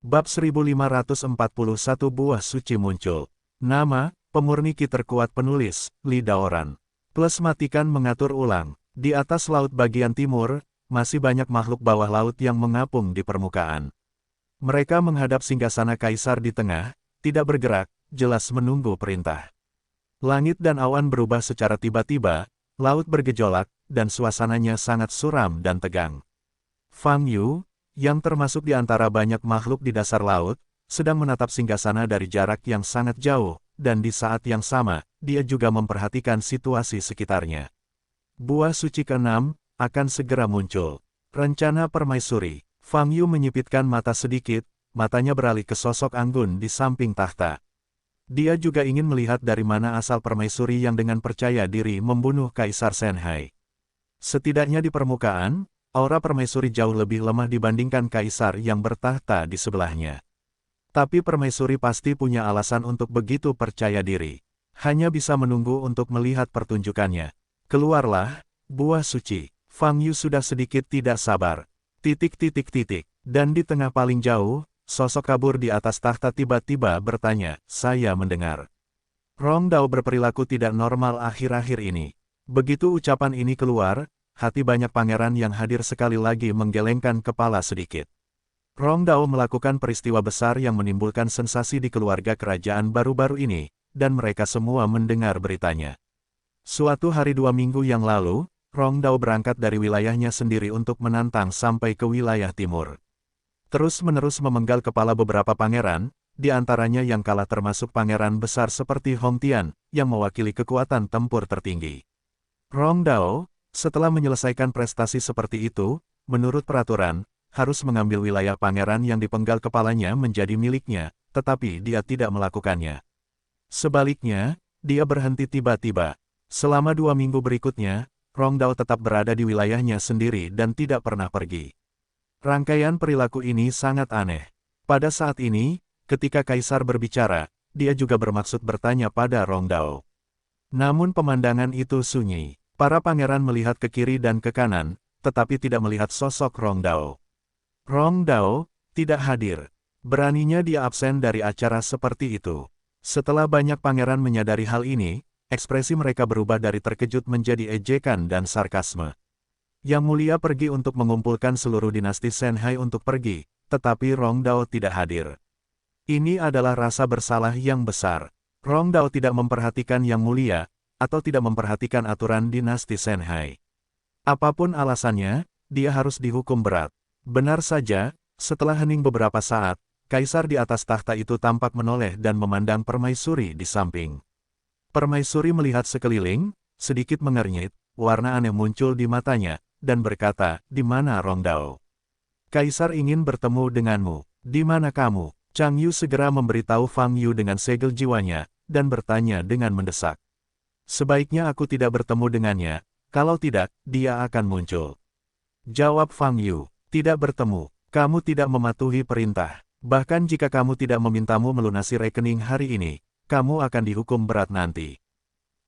Bab 1541 Buah Suci muncul. Nama, pemurni ki terkuat penulis, Li Daoran. Plus matikan mengatur ulang. Di atas laut bagian timur, masih banyak makhluk bawah laut yang mengapung di permukaan. Mereka menghadap singgasana kaisar di tengah, tidak bergerak, jelas menunggu perintah. Langit dan awan berubah secara tiba-tiba, laut bergejolak, dan suasananya sangat suram dan tegang. Fang Yu, yang termasuk di antara banyak makhluk di dasar laut, sedang menatap singgasana dari jarak yang sangat jauh, dan di saat yang sama, dia juga memperhatikan situasi sekitarnya. Buah suci ke-6 akan segera muncul. Rencana permaisuri. Fang Yu menyipitkan mata sedikit, matanya beralih ke sosok Anggun di samping tahta. Dia juga ingin melihat dari mana asal permaisuri yang dengan percaya diri membunuh Kaisar Shenhai. Setidaknya di permukaan, aura permaisuri jauh lebih lemah dibandingkan kaisar yang bertahta di sebelahnya. Tapi permaisuri pasti punya alasan untuk begitu percaya diri. Hanya bisa menunggu untuk melihat pertunjukannya. Keluarlah, buah suci. Fang Yu sudah sedikit tidak sabar. Dan di tengah paling jauh, sosok kabur di atas tahta tiba-tiba bertanya, "Saya mendengar Rong Dao berperilaku tidak normal akhir-akhir ini." Begitu ucapan ini keluar, hati banyak pangeran yang hadir sekali lagi menggelengkan kepala sedikit. Rong Dao melakukan peristiwa besar yang menimbulkan sensasi di keluarga kerajaan baru-baru ini, dan mereka semua mendengar beritanya. Suatu hari 2 minggu yang lalu, Rong Dao berangkat dari wilayahnya sendiri untuk menantang sampai ke wilayah timur. Terus-menerus memenggal kepala beberapa pangeran, di antaranya yang kalah termasuk pangeran besar seperti Hong Tian, yang mewakili kekuatan tempur tertinggi. Rong Dao, setelah menyelesaikan prestasi seperti itu, menurut peraturan, harus mengambil wilayah pangeran yang dipenggal kepalanya menjadi miliknya, tetapi dia tidak melakukannya. Sebaliknya, dia berhenti tiba-tiba. Selama 2 minggu berikutnya, Rong Dao tetap berada di wilayahnya sendiri dan tidak pernah pergi. Rangkaian perilaku ini sangat aneh. Pada saat ini, ketika kaisar berbicara, dia juga bermaksud bertanya pada Rong Dao. Namun pemandangan itu sunyi. Para pangeran melihat ke kiri dan ke kanan, tetapi tidak melihat sosok Rong Dao. Rong Dao tidak hadir. Beraninya dia absen dari acara seperti itu. Setelah banyak pangeran menyadari hal ini, ekspresi mereka berubah dari terkejut menjadi ejekan dan sarkasme. Yang Mulia pergi untuk mengumpulkan seluruh dinasti Shenhai untuk pergi, tetapi Rong Dao tidak hadir. Ini adalah rasa bersalah yang besar. Rong Dao tidak memperhatikan Yang Mulia, atau tidak memperhatikan aturan dinasti Shenhai. Apapun alasannya, dia harus dihukum berat. Benar saja, setelah hening beberapa saat, kaisar di atas tahta itu tampak menoleh dan memandang permaisuri di samping. Permaisuri melihat sekeliling, sedikit mengernyit, warna aneh muncul di matanya, dan berkata, "Di mana Rong Dao? Kaisar ingin bertemu denganmu. Di mana kamu?" Chang Yu segera memberitahu Fang Yu dengan segel jiwanya, dan bertanya dengan mendesak. "Sebaiknya aku tidak bertemu dengannya, kalau tidak, dia akan muncul." Jawab Fang Yu, "Tidak bertemu, kamu tidak mematuhi perintah. Bahkan jika kamu tidak memintamu melunasi rekening hari ini, kamu akan dihukum berat nanti."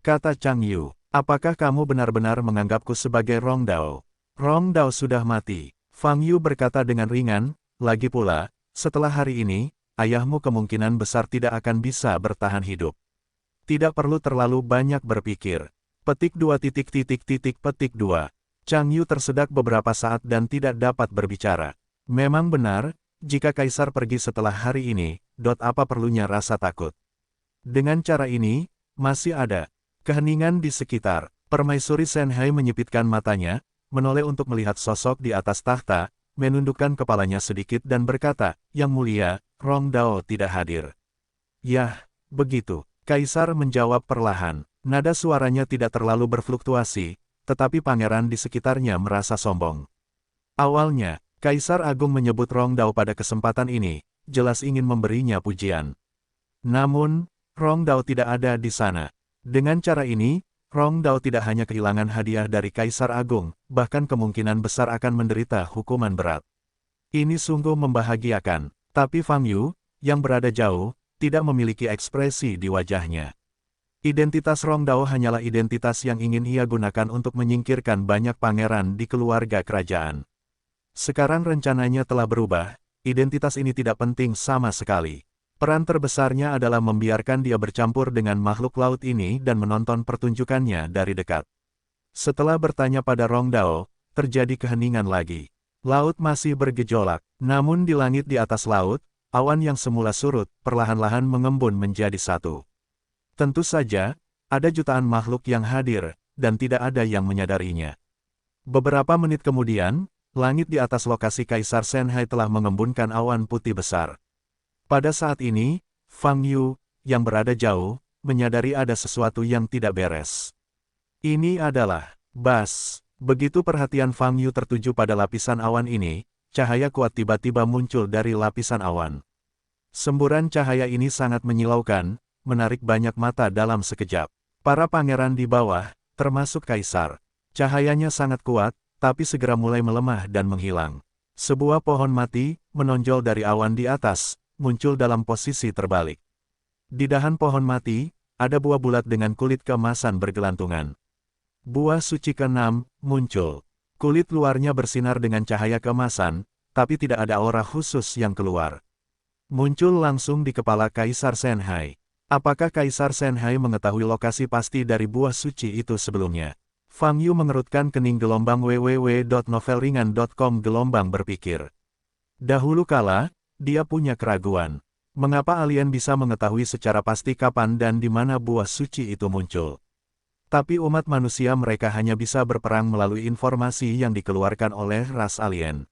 Kata Chang Yu, "Apakah kamu benar-benar menganggapku sebagai Rong Dao?" "Rong Dao sudah mati." Fang Yu berkata dengan ringan, "Lagi pula, setelah hari ini, ayahmu kemungkinan besar tidak akan bisa bertahan hidup. Tidak perlu terlalu banyak berpikir." Petik 2. Chang Yu tersedak beberapa saat dan tidak dapat berbicara. Memang benar, jika kaisar pergi setelah hari ini, apa perlunya rasa takut? Dengan cara ini, masih ada keheningan di sekitar. Permaisuri Shenhai menyipitkan matanya, menoleh untuk melihat sosok di atas tahta, menundukkan kepalanya sedikit dan berkata, "Yang Mulia, Rong Dao tidak hadir." "Yah, begitu." Kaisar menjawab perlahan. Nada suaranya tidak terlalu berfluktuasi, tetapi pangeran di sekitarnya merasa sombong. Awalnya, Kaisar Agung menyebut Rong Dao pada kesempatan ini, jelas ingin memberinya pujian. Namun, Rong Dao tidak ada di sana. Dengan cara ini, Rong Dao tidak hanya kehilangan hadiah dari Kaisar Agung, bahkan kemungkinan besar akan menderita hukuman berat. Ini sungguh membahagiakan, tapi Fang Yu, yang berada jauh, tidak memiliki ekspresi di wajahnya. Identitas Rong Dao hanyalah identitas yang ingin ia gunakan untuk menyingkirkan banyak pangeran di keluarga kerajaan. Sekarang rencananya telah berubah, identitas ini tidak penting sama sekali. Peran terbesarnya adalah membiarkan dia bercampur dengan makhluk laut ini dan menonton pertunjukannya dari dekat. Setelah bertanya pada Rong Dao, terjadi keheningan lagi. Laut masih bergejolak, namun di langit di atas laut, awan yang semula surut, perlahan-lahan mengembun menjadi satu. Tentu saja, ada jutaan makhluk yang hadir, dan tidak ada yang menyadarinya. Beberapa menit kemudian, langit di atas lokasi Kaisar Shenhai telah mengembunkan awan putih besar. Pada saat ini, Fang Yu, yang berada jauh, menyadari ada sesuatu yang tidak beres. Ini adalah Bas. Begitu perhatian Fang Yu tertuju pada lapisan awan ini, cahaya kuat tiba-tiba muncul dari lapisan awan. Semburan cahaya ini sangat menyilaukan, menarik banyak mata dalam sekejap. Para pangeran di bawah, termasuk Kaisar. Cahayanya sangat kuat, tapi segera mulai melemah dan menghilang. Sebuah pohon mati, menonjol dari awan di atas, muncul dalam posisi terbalik. Di dahan pohon mati, ada buah bulat dengan kulit keemasan bergelantungan. Buah suci ke-6 muncul. Kulit luarnya bersinar dengan cahaya keemasan, tapi tidak ada aura khusus yang keluar. Muncul langsung di kepala Kaisar Shenhai. Apakah Kaisar Shenhai mengetahui lokasi pasti dari buah suci itu sebelumnya? Fang Yu mengerutkan kening gelombang www.novelringan.com gelombang berpikir. Dahulu kala, dia punya keraguan. Mengapa alien bisa mengetahui secara pasti kapan dan di mana buah suci itu muncul? Tapi umat manusia mereka hanya bisa berperang melalui informasi yang dikeluarkan oleh ras alien.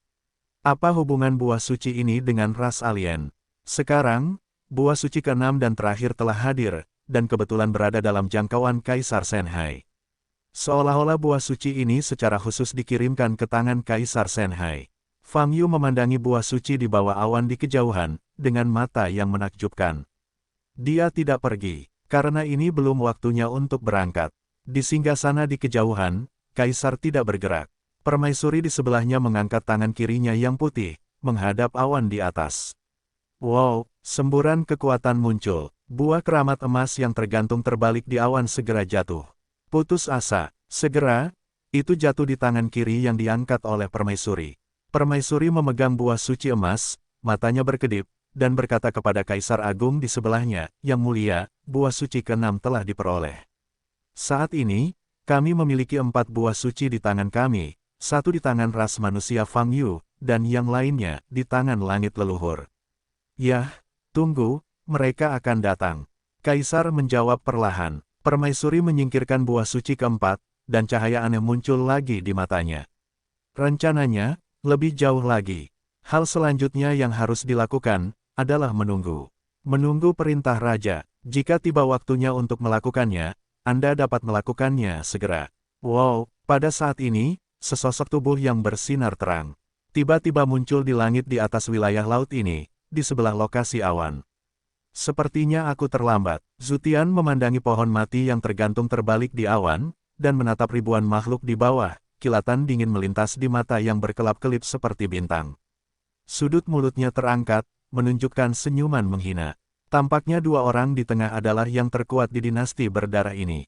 Apa hubungan buah suci ini dengan ras alien? Sekarang, buah suci ke-6 dan terakhir telah hadir, dan kebetulan berada dalam jangkauan Kaisar Shenhai. Seolah-olah buah suci ini secara khusus dikirimkan ke tangan Kaisar Shenhai. Fang Yu memandangi buah suci di bawah awan di kejauhan, dengan mata yang menakjubkan. Dia tidak pergi, karena ini belum waktunya untuk berangkat. Di singgasana di kejauhan, Kaisar tidak bergerak. Permaisuri di sebelahnya mengangkat tangan kirinya yang putih, menghadap awan di atas. Wow, semburan kekuatan muncul. Buah keramat emas yang tergantung terbalik di awan segera jatuh. Putus asa, segera, itu jatuh di tangan kiri yang diangkat oleh permaisuri. Permaisuri memegang buah suci emas, matanya berkedip, dan berkata kepada Kaisar Agung di sebelahnya, "Yang mulia, buah suci ke-6 telah diperoleh. Saat ini, kami memiliki 4 buah suci di tangan kami, 1 di tangan ras manusia Fang Yu, dan yang lainnya di tangan langit leluhur." "Yah, tunggu, mereka akan datang." Kaisar menjawab perlahan. Permaisuri menyingkirkan buah suci keempat, dan cahaya aneh muncul lagi di matanya. Rencananya, lebih jauh lagi. Hal selanjutnya yang harus dilakukan, adalah menunggu. Menunggu perintah raja. Jika tiba waktunya untuk melakukannya, Anda dapat melakukannya segera. Wow, pada saat ini, sesosok tubuh yang bersinar terang tiba-tiba muncul di langit di atas wilayah laut ini, di sebelah lokasi awan. Sepertinya aku terlambat. Zutian memandangi pohon mati yang tergantung terbalik di awan, dan menatap ribuan makhluk di bawah, kilatan dingin melintas di mata yang berkelap-kelip seperti bintang. Sudut mulutnya terangkat, menunjukkan senyuman menghina. Tampaknya 2 orang di tengah adalah yang terkuat di dinasti berdarah ini.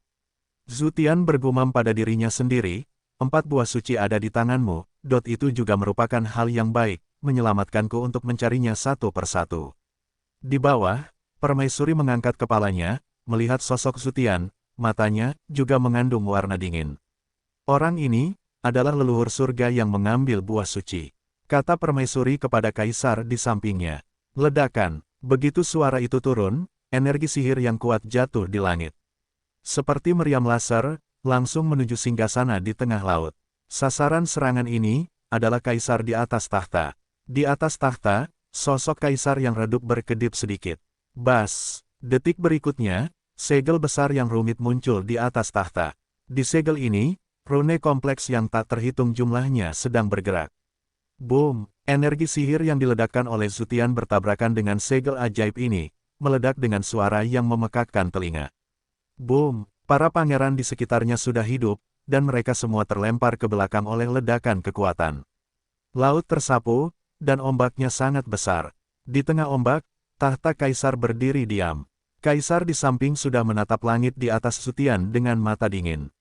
Zutian bergumam pada dirinya sendiri, 4 buah suci ada di tanganmu, itu juga merupakan hal yang baik, menyelamatkanku untuk mencarinya satu persatu. Di bawah, permaisuri mengangkat kepalanya, melihat sosok Zutian, matanya juga mengandung warna dingin. "Orang ini adalah leluhur surga yang mengambil buah suci," kata permaisuri kepada Kaisar di sampingnya. Ledakan. Begitu suara itu turun, energi sihir yang kuat jatuh di langit. Seperti meriam laser, langsung menuju singgasana di tengah laut. Sasaran serangan ini adalah Kaisar di atas tahta. Di atas tahta, sosok Kaisar yang redup berkedip sedikit. Bas. Detik berikutnya, segel besar yang rumit muncul di atas tahta. Di segel ini, rune kompleks yang tak terhitung jumlahnya sedang bergerak. Boom! Energi sihir yang diledakkan oleh Zutian bertabrakan dengan segel ajaib ini, meledak dengan suara yang memekakkan telinga. Boom! Para pangeran di sekitarnya sudah hidup, dan mereka semua terlempar ke belakang oleh ledakan kekuatan. Laut tersapu, dan ombaknya sangat besar. Di tengah ombak, tahta Kaisar berdiri diam. Kaisar di samping sudah menatap langit di atas Zutian dengan mata dingin.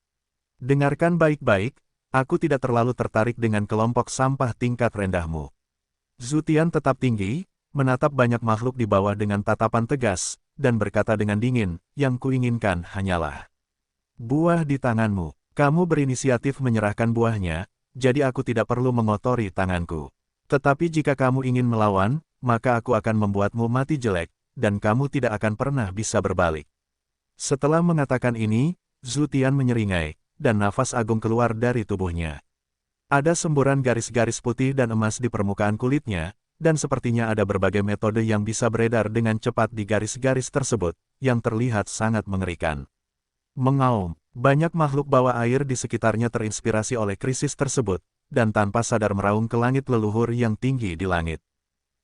"Dengarkan baik-baik, aku tidak terlalu tertarik dengan kelompok sampah tingkat rendahmu. Zutian tetap tinggi, menatap banyak makhluk di bawah dengan tatapan tegas, dan berkata dengan dingin, yang kuinginkan hanyalah buah di tanganmu. Kamu berinisiatif menyerahkan buahnya, jadi aku tidak perlu mengotori tanganku. Tetapi jika kamu ingin melawan, maka aku akan membuatmu mati jelek, dan kamu tidak akan pernah bisa berbalik. Setelah mengatakan ini, Zutian menyeringai, dan nafas agung keluar dari tubuhnya. Ada semburan garis-garis putih dan emas di permukaan kulitnya, dan sepertinya ada berbagai metode yang bisa beredar dengan cepat di garis-garis tersebut, yang terlihat sangat mengerikan. Mengaum, banyak makhluk bawah air di sekitarnya terinspirasi oleh krisis tersebut, dan tanpa sadar meraung ke langit leluhur yang tinggi di langit.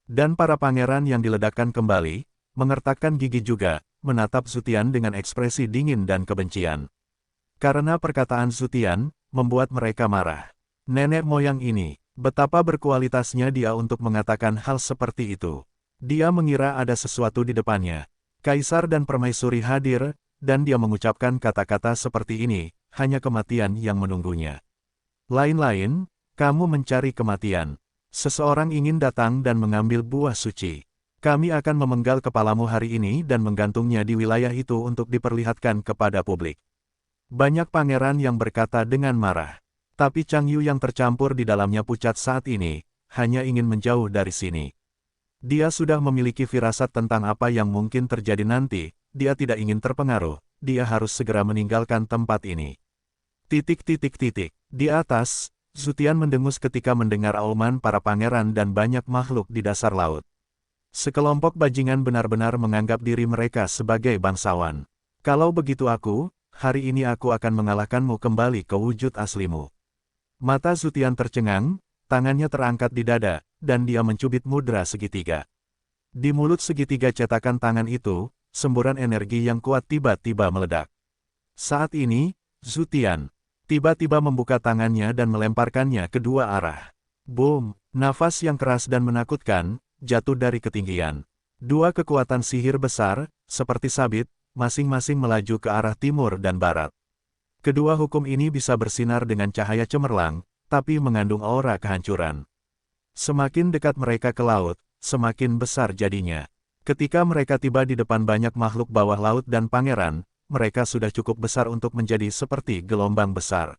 Dan para pangeran yang diledakkan kembali, mengertakkan gigi juga, menatap Zutian dengan ekspresi dingin dan kebencian. Karena perkataan Zutian, membuat mereka marah. Nenek moyang ini, betapa berkualitasnya dia untuk mengatakan hal seperti itu. Dia mengira ada sesuatu di depannya. Kaisar dan permaisuri hadir, dan dia mengucapkan kata-kata seperti ini, hanya kematian yang menunggunya. Lain-lain, kamu mencari kematian. Seseorang ingin datang dan mengambil buah suci. Kami akan memenggal kepalamu hari ini dan menggantungnya di wilayah itu untuk diperlihatkan kepada publik. Banyak pangeran yang berkata dengan marah. Tapi Chang Yu yang tercampur di dalamnya pucat saat ini, hanya ingin menjauh dari sini. Dia sudah memiliki firasat tentang apa yang mungkin terjadi nanti, dia tidak ingin terpengaruh, dia harus segera meninggalkan tempat ini. Di atas, Zutian mendengus ketika mendengar auman para pangeran dan banyak makhluk di dasar laut. Sekelompok bajingan benar-benar menganggap diri mereka sebagai bangsawan. Kalau begitu hari ini aku akan mengalahkanmu kembali ke wujud aslimu. Mata Zutian tercengang, tangannya terangkat di dada, dan dia mencubit mudra segitiga. Di mulut segitiga cetakan tangan itu, semburan energi yang kuat tiba-tiba meledak. Saat ini, Zutian tiba-tiba membuka tangannya dan melemparkannya ke dua arah. Boom! Nafas yang keras dan menakutkan, jatuh dari ketinggian. Dua kekuatan sihir besar, seperti sabit, masing-masing melaju ke arah timur dan barat. Kedua hukum ini bisa bersinar dengan cahaya cemerlang, tapi mengandung aura kehancuran. Semakin dekat mereka ke laut, semakin besar jadinya. Ketika mereka tiba di depan banyak makhluk bawah laut dan pangeran, mereka sudah cukup besar untuk menjadi seperti gelombang besar.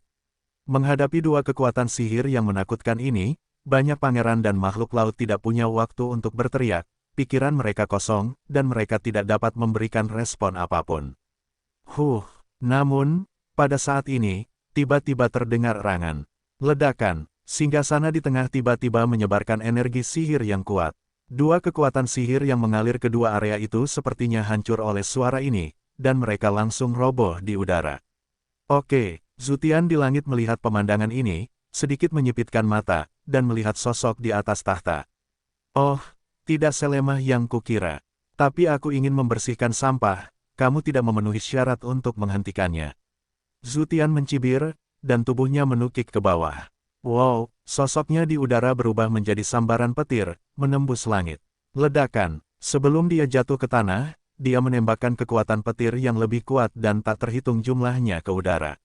Menghadapi dua kekuatan sihir yang menakutkan ini, banyak pangeran dan makhluk laut tidak punya waktu untuk berteriak, pikiran mereka kosong, dan mereka tidak dapat memberikan respon apapun. Namun, pada saat ini, tiba-tiba terdengar erangan. Ledakan, singgasana di tengah tiba-tiba menyebarkan energi sihir yang kuat. Dua kekuatan sihir yang mengalir ke dua area itu sepertinya hancur oleh suara ini, dan mereka langsung roboh di udara. Oke, Zutian di langit melihat pemandangan ini, sedikit menyipitkan mata, dan melihat sosok di atas tahta. Oh, tidak selemah yang kukira. Tapi aku ingin membersihkan sampah, kamu tidak memenuhi syarat untuk menghentikannya. Zutian mencibir, dan tubuhnya menukik ke bawah. Wow, sosoknya di udara berubah menjadi sambaran petir, menembus langit. Ledakan, sebelum dia jatuh ke tanah, dia menembakkan kekuatan petir yang lebih kuat dan tak terhitung jumlahnya ke udara.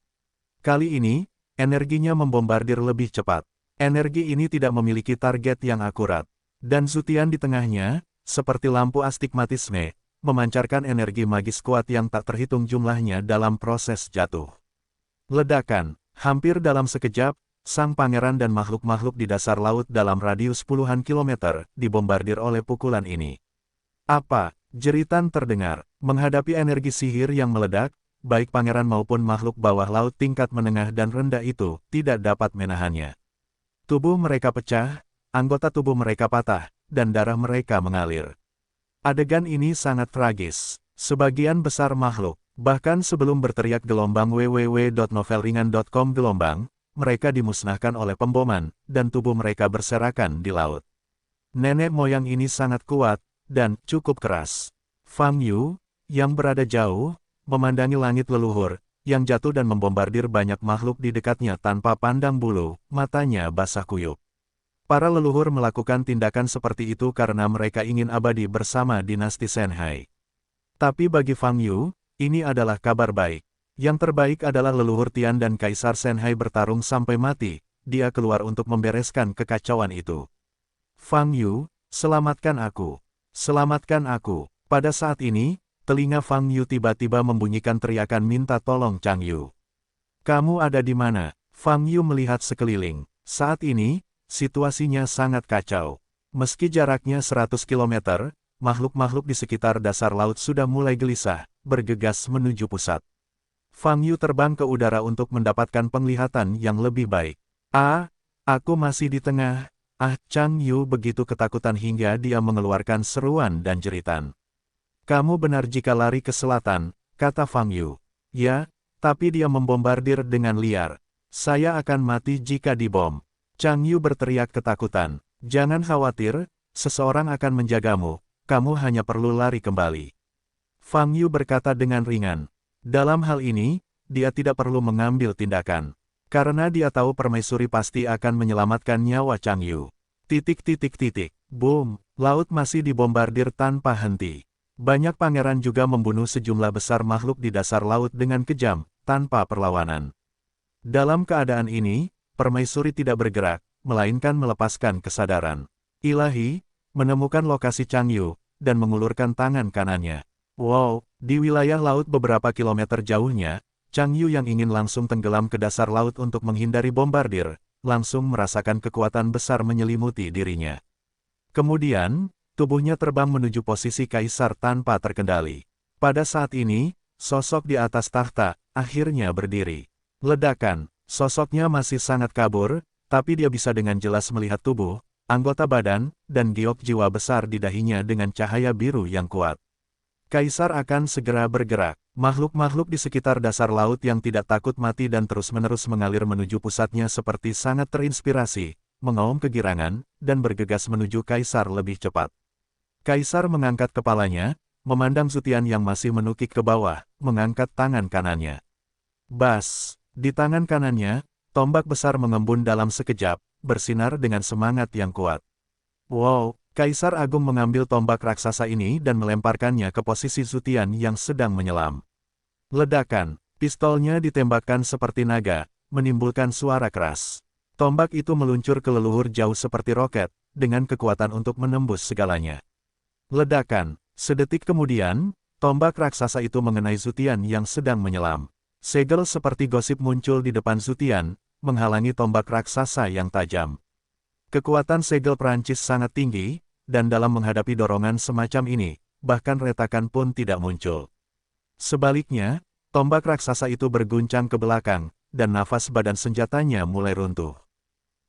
Kali ini, energinya membombardir lebih cepat. Energi ini tidak memiliki target yang akurat. Dan Zutian di tengahnya, seperti lampu astigmatisme, memancarkan energi magis kuat yang tak terhitung jumlahnya dalam proses jatuh. Ledakan, hampir dalam sekejap, sang pangeran dan makhluk-makhluk di dasar laut dalam radius puluhan kilometer dibombardir oleh pukulan ini. Apa? Jeritan terdengar. Menghadapi energi sihir yang meledak, baik pangeran maupun makhluk bawah laut tingkat menengah dan rendah itu tidak dapat menahannya. Tubuh mereka pecah, anggota tubuh mereka patah, dan darah mereka mengalir. Adegan ini sangat tragis. Sebagian besar makhluk, bahkan sebelum berteriak gelombang www.novelringan.com gelombang, mereka dimusnahkan oleh pemboman, dan tubuh mereka berserakan di laut. Nenek moyang ini sangat kuat, dan cukup keras. Fang Yu, yang berada jauh, memandangi langit leluhur, yang jatuh dan membombardir banyak makhluk di dekatnya tanpa pandang bulu, matanya basah kuyup. Para leluhur melakukan tindakan seperti itu karena mereka ingin abadi bersama dinasti Shenhai. Tapi bagi Fang Yu, ini adalah kabar baik. Yang terbaik adalah leluhur Tian dan Kaisar Shenhai bertarung sampai mati, dia keluar untuk membereskan kekacauan itu. Fang Yu, selamatkan aku. Selamatkan aku. Pada saat ini, telinga Fang Yu tiba-tiba membunyikan teriakan minta tolong Chang Yu. Kamu ada di mana? Fang Yu melihat sekeliling. Saat ini, situasinya sangat kacau. Meski jaraknya 100 km, makhluk-makhluk di sekitar dasar laut sudah mulai gelisah, bergegas menuju pusat. Fang Yu terbang ke udara untuk mendapatkan penglihatan yang lebih baik. Aku masih di tengah. Chang Yu begitu ketakutan hingga dia mengeluarkan seruan dan jeritan. Kamu benar jika lari ke selatan, kata Fang Yu. Ya, tapi dia membombardir dengan liar. Saya akan mati jika dibom. Chang Yu berteriak ketakutan. Jangan khawatir, seseorang akan menjagamu, kamu hanya perlu lari kembali. Fang Yu berkata dengan ringan. Dalam hal ini, dia tidak perlu mengambil tindakan. Karena dia tahu permaisuri pasti akan menyelamatkan nyawa Chang Yu. Boom, laut masih dibombardir tanpa henti. Banyak pangeran juga membunuh sejumlah besar makhluk di dasar laut dengan kejam, tanpa perlawanan. Dalam keadaan ini, permaisuri tidak bergerak, melainkan melepaskan kesadaran. Ilahi, menemukan lokasi Chang Yu, dan mengulurkan tangan kanannya. Wow, di wilayah laut beberapa kilometer jauhnya, Chang Yu yang ingin langsung tenggelam ke dasar laut untuk menghindari bombardir, langsung merasakan kekuatan besar menyelimuti dirinya. Kemudian, tubuhnya terbang menuju posisi kaisar tanpa terkendali. Pada saat ini, sosok di atas tahta, akhirnya berdiri. Ledakan, sosoknya masih sangat kabur, tapi dia bisa dengan jelas melihat tubuh, anggota badan, dan giok jiwa besar di dahinya dengan cahaya biru yang kuat. Kaisar akan segera bergerak. Makhluk-makhluk di sekitar dasar laut yang tidak takut mati dan terus-menerus mengalir menuju pusatnya seperti sangat terinspirasi, mengaum kegirangan, dan bergegas menuju Kaisar lebih cepat. Kaisar mengangkat kepalanya, memandang Zutian yang masih menukik ke bawah, mengangkat tangan kanannya. Bas! Di tangan kanannya, tombak besar mengembun dalam sekejap, bersinar dengan semangat yang kuat. Wow! Kaisar Agung mengambil tombak raksasa ini dan melemparkannya ke posisi Zutian yang sedang menyelam. Ledakan, pistolnya ditembakkan seperti naga, menimbulkan suara keras. Tombak itu meluncur ke leluhur jauh seperti roket, dengan kekuatan untuk menembus segalanya. Ledakan, sedetik kemudian, tombak raksasa itu mengenai Zutian yang sedang menyelam. Segel seperti gosip muncul di depan Zutian, menghalangi tombak raksasa yang tajam. Kekuatan segel Prancis sangat tinggi, dan dalam menghadapi dorongan semacam ini, bahkan retakan pun tidak muncul. Sebaliknya, tombak raksasa itu berguncang ke belakang, dan nafas badan senjatanya mulai runtuh.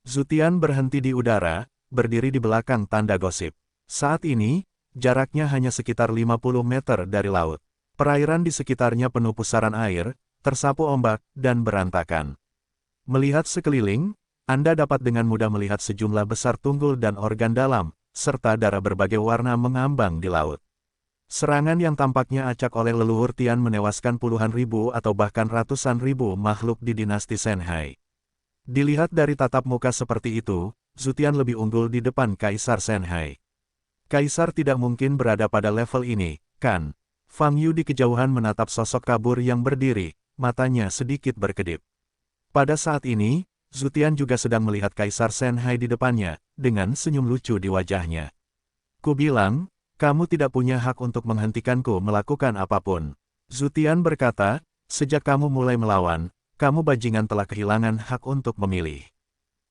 Zutian berhenti di udara, berdiri di belakang tanda gosip. Saat ini, jaraknya hanya sekitar 50 meter dari laut. Perairan di sekitarnya penuh pusaran air, tersapu ombak, dan berantakan. Melihat sekeliling, Anda dapat dengan mudah melihat sejumlah besar tunggul dan organ dalam, serta darah berbagai warna mengambang di laut. Serangan yang tampaknya acak oleh leluhur Tian menewaskan puluhan ribu atau bahkan ratusan ribu makhluk di dinasti Shenhai. Dilihat dari tatap muka seperti itu, Zutian lebih unggul di depan Kaisar Shenhai. Kaisar tidak mungkin berada pada level ini, kan? Fang Yu di kejauhan menatap sosok kabur yang berdiri, matanya sedikit berkedip. Pada saat ini, Zutian juga sedang melihat Kaisar Shenhai di depannya, dengan senyum lucu di wajahnya. Ku bilang, kamu tidak punya hak untuk menghentikanku melakukan apapun. Zutian berkata, sejak kamu mulai melawan, kamu bajingan telah kehilangan hak untuk memilih.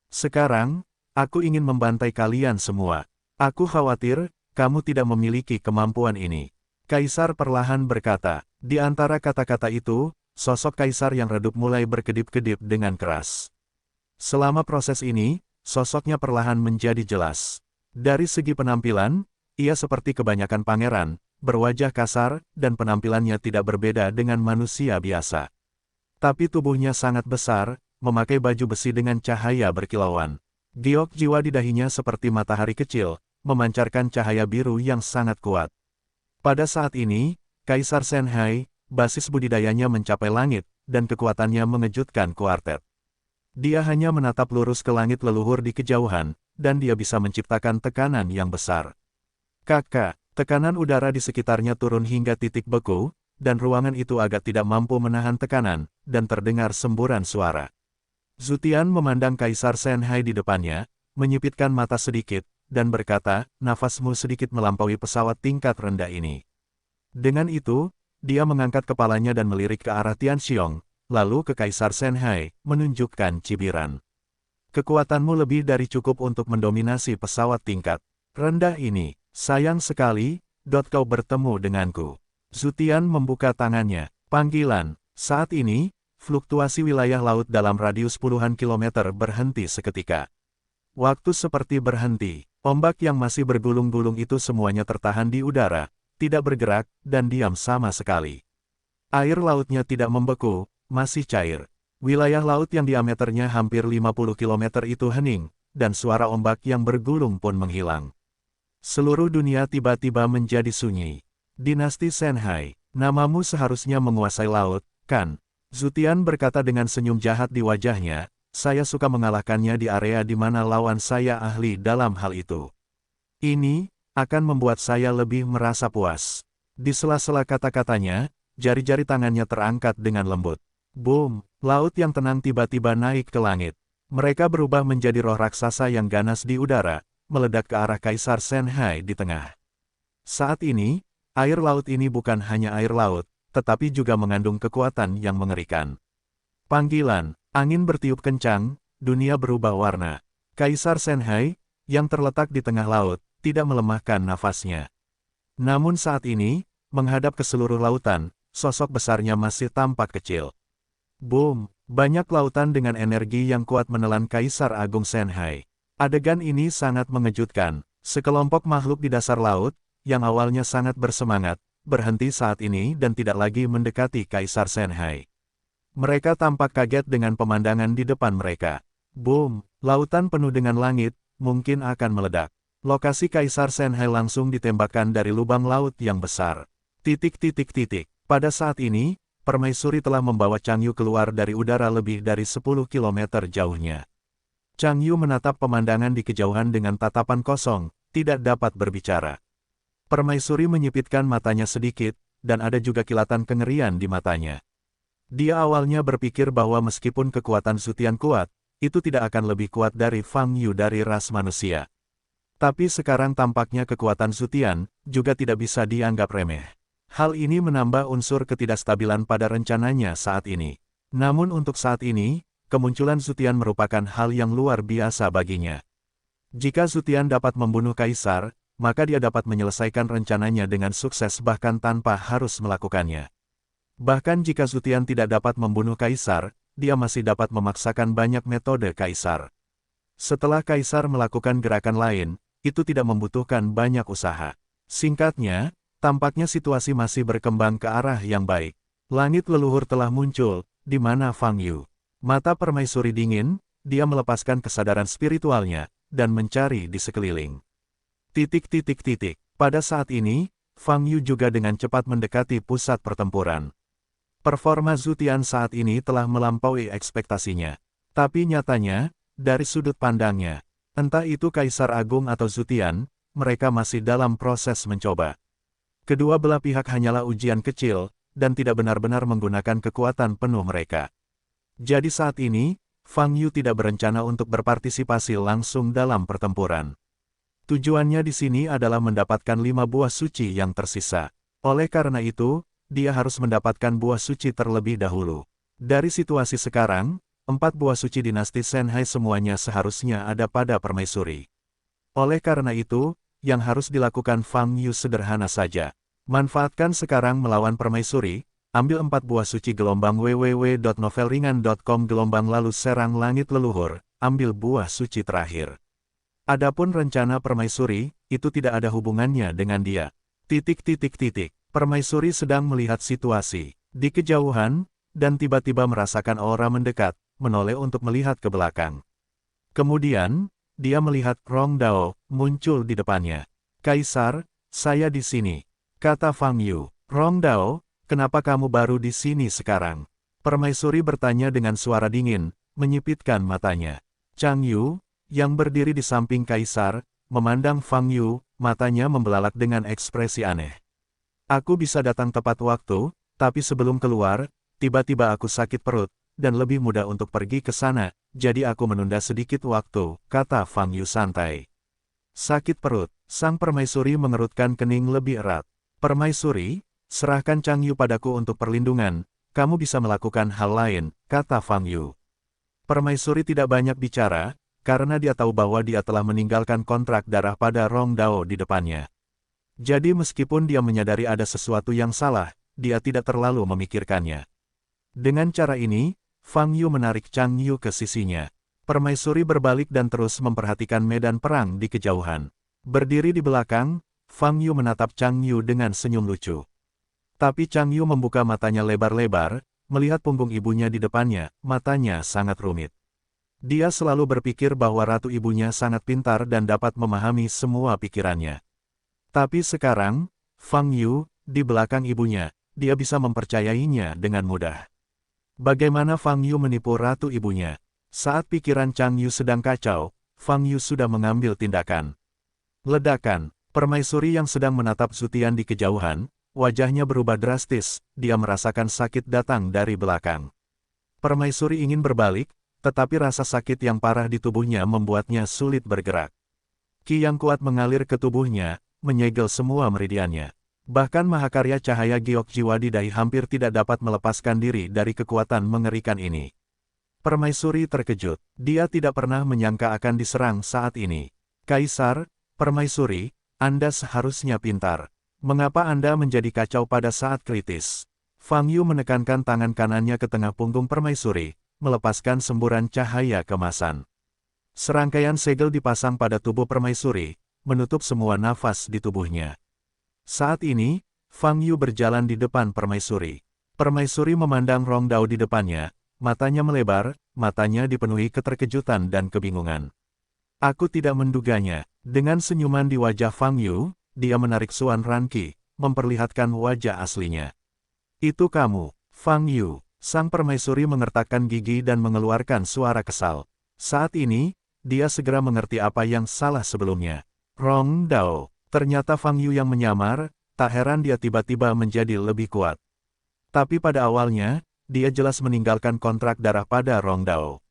Sekarang, aku ingin membantai kalian semua. Aku khawatir, kamu tidak memiliki kemampuan ini. Kaisar perlahan berkata. Di antara kata-kata itu, sosok kaisar yang redup mulai berkedip-kedip dengan keras. Selama proses ini, sosoknya perlahan menjadi jelas. Dari segi penampilan, ia seperti kebanyakan pangeran, berwajah kasar, dan penampilannya tidak berbeda dengan manusia biasa. Tapi tubuhnya sangat besar, memakai baju besi dengan cahaya berkilauan. Giok jiwa di dahinya seperti matahari kecil, memancarkan cahaya biru yang sangat kuat. Pada saat ini, Kaisar Shenhai, basis budidayanya mencapai langit, dan kekuatannya mengejutkan kuartet. Dia hanya menatap lurus ke langit leluhur di kejauhan, dan dia bisa menciptakan tekanan yang besar. Tekanan udara di sekitarnya turun hingga titik beku, dan ruangan itu agak tidak mampu menahan tekanan, dan terdengar semburan suara. Zutian memandang Kaisar Shenhai di depannya, menyipitkan mata sedikit, dan berkata, nafasmu sedikit melampaui pesawat tingkat rendah ini. Dengan itu, dia mengangkat kepalanya dan melirik ke arah Tianxiong, lalu ke Kaisar Shenhai, menunjukkan cibiran. Kekuatanmu lebih dari cukup untuk mendominasi pesawat tingkat rendah ini. Sayang sekali, kau bertemu denganku. Zutian membuka tangannya. Panggilan. Saat ini, fluktuasi wilayah laut dalam radius puluhan kilometer berhenti seketika. Waktu seperti berhenti. Ombak yang masih bergulung-gulung itu semuanya tertahan di udara, tidak bergerak, dan diam sama sekali. Air lautnya tidak membeku, masih cair. Wilayah laut yang diameternya hampir 50 km itu hening, dan suara ombak yang bergulung pun menghilang. Seluruh dunia tiba-tiba menjadi sunyi. Dinasti Shenhai, namamu seharusnya menguasai laut, kan? Zutian berkata dengan senyum jahat di wajahnya, saya suka mengalahkannya di area di mana lawan saya ahli dalam hal itu. Ini akan membuat saya lebih merasa puas. Di sela-sela kata-katanya, jari-jari tangannya terangkat dengan lembut. Boom, laut yang tenang tiba-tiba naik ke langit. Mereka berubah menjadi roh raksasa yang ganas di udara, meledak ke arah Kaisar Shenhai di tengah. Saat ini, air laut ini bukan hanya air laut, tetapi juga mengandung kekuatan yang mengerikan. Panggilan, angin bertiup kencang, dunia berubah warna. Kaisar Shenhai, yang terletak di tengah laut, tidak melemahkan nafasnya. Namun saat ini, menghadap ke seluruh lautan, sosok besarnya masih tampak kecil. Boom, banyak lautan dengan energi yang kuat menelan Kaisar Agung Shenhai. Adegan ini sangat mengejutkan. Sekelompok makhluk di dasar laut, yang awalnya sangat bersemangat, berhenti saat ini dan tidak lagi mendekati Kaisar Shenhai. Mereka tampak kaget dengan pemandangan di depan mereka. Boom, lautan penuh dengan langit, mungkin akan meledak. Lokasi Kaisar Shenhai langsung ditembakkan dari lubang laut yang besar. Pada saat ini, permaisuri telah membawa Changyu keluar dari udara lebih dari 10 km jauhnya. Changyu menatap pemandangan di kejauhan dengan tatapan kosong, tidak dapat berbicara. Permaisuri menyipitkan matanya sedikit, dan ada juga kilatan kengerian di matanya. Dia awalnya berpikir bahwa meskipun kekuatan Zutian kuat, itu tidak akan lebih kuat dari Fang Yu dari ras manusia. Tapi sekarang tampaknya kekuatan Zutian juga tidak bisa dianggap remeh. Hal ini menambah unsur ketidakstabilan pada rencananya saat ini. Namun untuk saat ini, kemunculan Zutian merupakan hal yang luar biasa baginya. Jika Zutian dapat membunuh Kaisar, maka dia dapat menyelesaikan rencananya dengan sukses bahkan tanpa harus melakukannya. Bahkan jika Zutian tidak dapat membunuh Kaisar, dia masih dapat memaksakan banyak metode Kaisar. Setelah Kaisar melakukan gerakan lain, itu tidak membutuhkan banyak usaha. Singkatnya, tampaknya situasi masih berkembang ke arah yang baik. Langit leluhur telah muncul, di mana Fang Yu. Mata permaisuri dingin, dia melepaskan kesadaran spiritualnya, dan mencari di sekeliling. Pada saat ini, Fang Yu juga dengan cepat mendekati pusat pertempuran. Performa Zutian saat ini telah melampaui ekspektasinya. Tapi nyatanya, dari sudut pandangnya, entah itu Kaisar Agung atau Zutian, mereka masih dalam proses mencoba. Kedua belah pihak hanyalah ujian kecil, dan tidak benar-benar menggunakan kekuatan penuh mereka. Jadi saat ini, Fang Yu tidak berencana untuk berpartisipasi langsung dalam pertempuran. Tujuannya di sini adalah mendapatkan 5 buah suci yang tersisa. Oleh karena itu, dia harus mendapatkan buah suci terlebih dahulu. Dari situasi sekarang, 4 buah suci dinasti Shenhai semuanya seharusnya ada pada permaisuri. Oleh karena itu, yang harus dilakukan Fang Yu sederhana saja. Manfaatkan sekarang melawan permaisuri. Ambil 4 buah suci gelombang www.novelringan.com gelombang lalu serang langit leluhur, ambil buah suci terakhir. Adapun rencana permaisuri, itu tidak ada hubungannya dengan dia. Permaisuri sedang melihat situasi di kejauhan, dan tiba-tiba merasakan aura mendekat, menoleh untuk melihat ke belakang. Kemudian, dia melihat Rong Dao muncul di depannya. Kaisar, saya di sini, kata Fang Yu. Rong Dao, kenapa kamu baru di sini sekarang? Permaisuri bertanya dengan suara dingin, menyipitkan matanya. Chang Yu, yang berdiri di samping Kaisar, memandang Fang Yu, matanya membelalak dengan ekspresi aneh. Aku bisa datang tepat waktu, tapi sebelum keluar, tiba-tiba aku sakit perut, dan lebih mudah untuk pergi ke sana, jadi aku menunda sedikit waktu, kata Fang Yu santai. Sakit perut, sang permaisuri mengerutkan kening lebih erat. Permaisuri, serahkan Chang Yu padaku untuk perlindungan, kamu bisa melakukan hal lain, kata Fang Yu. Permaisuri tidak banyak bicara, karena dia tahu bahwa dia telah meninggalkan kontrak darah pada Rong Dao di depannya. Jadi meskipun dia menyadari ada sesuatu yang salah, dia tidak terlalu memikirkannya. Dengan cara ini, Fang Yu menarik Chang Yu ke sisinya. Permaisuri berbalik dan terus memperhatikan medan perang di kejauhan. Berdiri di belakang, Fang Yu menatap Chang Yu dengan senyum lucu. Tapi Chang Yu membuka matanya lebar-lebar, melihat punggung ibunya di depannya, matanya sangat rumit. Dia selalu berpikir bahwa ratu ibunya sangat pintar dan dapat memahami semua pikirannya. Tapi sekarang, Fang Yu, di belakang ibunya, dia bisa mempercayainya dengan mudah. Bagaimana Fang Yu menipu ratu ibunya? Saat pikiran Chang Yu sedang kacau, Fang Yu sudah mengambil tindakan. Ledakan, permaisuri yang sedang menatap Zutian di kejauhan, wajahnya berubah drastis, dia merasakan sakit datang dari belakang. Permaisuri ingin berbalik, tetapi rasa sakit yang parah di tubuhnya membuatnya sulit bergerak. Qi yang kuat mengalir ke tubuhnya, menyegel semua meridiannya. Bahkan mahakarya cahaya giok jiwa di dahi hampir tidak dapat melepaskan diri dari kekuatan mengerikan ini. Permaisuri terkejut. Dia tidak pernah menyangka akan diserang saat ini. Kaisar, Permaisuri, Anda seharusnya pintar. Mengapa Anda menjadi kacau pada saat kritis? Fang Yu menekankan tangan kanannya ke tengah punggung Permaisuri, melepaskan semburan cahaya kemasan. Serangkaian segel dipasang pada tubuh Permaisuri, menutup semua nafas di tubuhnya. Saat ini, Fang Yu berjalan di depan Permaisuri. Permaisuri memandang Rong Dao di depannya, matanya melebar, matanya dipenuhi keterkejutan dan kebingungan. Aku tidak menduganya. Dengan senyuman di wajah Fang Yu, dia menarik Suan Ranqi, memperlihatkan wajah aslinya. Itu kamu, Fang Yu. Sang permaisuri mengertakkan gigi dan mengeluarkan suara kesal. Saat ini, dia segera mengerti apa yang salah sebelumnya. Rong Dao. Ternyata Fang Yu yang menyamar, tak heran dia tiba-tiba menjadi lebih kuat. Tapi pada awalnya, dia jelas meninggalkan kontrak darah pada Rong Dao.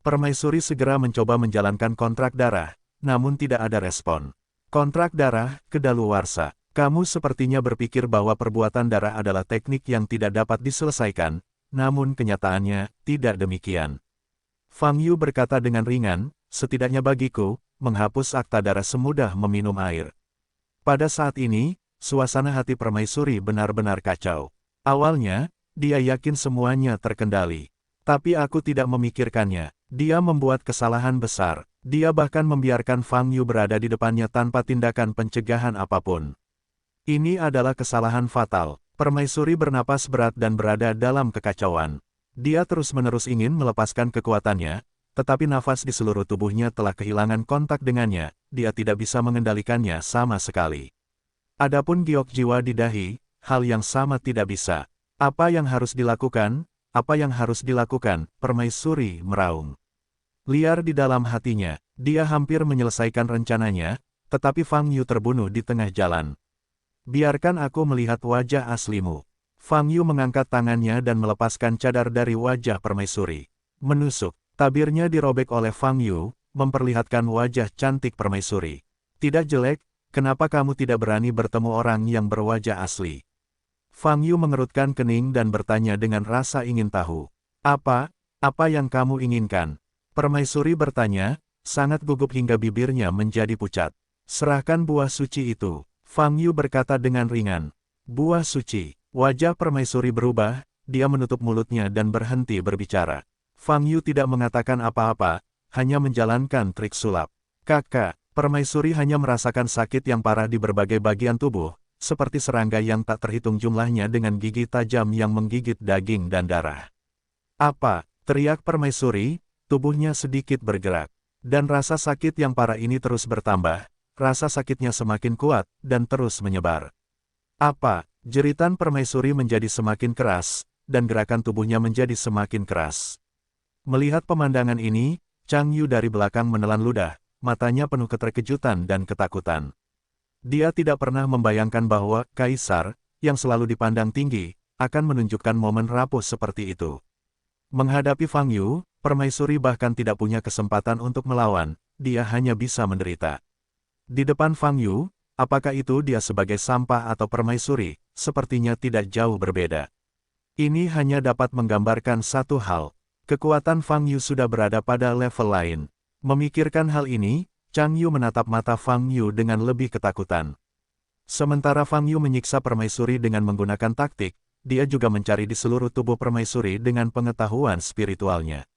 Permaisuri segera mencoba menjalankan kontrak darah, namun tidak ada respon. Kontrak darah, kedaluwarsa. Kamu sepertinya berpikir bahwa perbuatan darah adalah teknik yang tidak dapat diselesaikan, namun kenyataannya, tidak demikian. Fang Yu berkata dengan ringan, setidaknya bagiku, menghapus akta darah semudah meminum air. Pada saat ini, suasana hati permaisuri benar-benar kacau. Awalnya, dia yakin semuanya terkendali. Tapi aku tidak memikirkannya. Dia membuat kesalahan besar. Dia bahkan membiarkan Fang Yu berada di depannya tanpa tindakan pencegahan apapun. Ini adalah kesalahan fatal. Permaisuri bernapas berat dan berada dalam kekacauan. Dia terus-menerus ingin melepaskan kekuatannya, tetapi nafas di seluruh tubuhnya telah kehilangan kontak dengannya, dia tidak bisa mengendalikannya sama sekali. Adapun giok jiwa di dahi, hal yang sama tidak bisa. Apa yang harus dilakukan? Apa yang harus dilakukan? Permaisuri meraung. Liar di dalam hatinya, dia hampir menyelesaikan rencananya, tetapi Fang Yu terbunuh di tengah jalan. Biarkan aku melihat wajah aslimu. Fang Yu mengangkat tangannya dan melepaskan cadar dari wajah permaisuri. Menusuk, tabirnya dirobek oleh Fang Yu, memperlihatkan wajah cantik permaisuri. Tidak jelek, kenapa kamu tidak berani bertemu orang yang berwajah asli? Fang Yu mengerutkan kening dan bertanya dengan rasa ingin tahu. Apa yang kamu inginkan? Permaisuri bertanya, sangat gugup hingga bibirnya menjadi pucat. Serahkan buah suci itu. Fang Yu berkata dengan ringan. Buah suci. Wajah permaisuri berubah, dia menutup mulutnya dan berhenti berbicara. Fang Yu tidak mengatakan apa-apa, hanya menjalankan trik sulap. Kakak, permaisuri hanya merasakan sakit yang parah di berbagai bagian tubuh, seperti serangga yang tak terhitung jumlahnya dengan gigi tajam yang menggigit daging dan darah. Apa? Teriak permaisuri, tubuhnya sedikit bergerak. Dan rasa sakit yang parah ini terus bertambah, rasa sakitnya semakin kuat, dan terus menyebar. Apa? Jeritan permaisuri menjadi semakin keras, dan gerakan tubuhnya menjadi semakin keras. Melihat pemandangan ini, Chang Yu dari belakang menelan ludah, matanya penuh keterkejutan dan ketakutan. Dia tidak pernah membayangkan bahwa kaisar, yang selalu dipandang tinggi, akan menunjukkan momen rapuh seperti itu. Menghadapi Fang Yu, permaisuri bahkan tidak punya kesempatan untuk melawan, dia hanya bisa menderita. Di depan Fang Yu, apakah itu dia sebagai sampah atau permaisuri, sepertinya tidak jauh berbeda. Ini hanya dapat menggambarkan satu hal. Kekuatan Fang Yu sudah berada pada level lain. Memikirkan hal ini, Chang Yu menatap mata Fang Yu dengan lebih ketakutan. Sementara Fang Yu menyiksa permaisuri dengan menggunakan taktik, dia juga mencari di seluruh tubuh permaisuri dengan pengetahuan spiritualnya.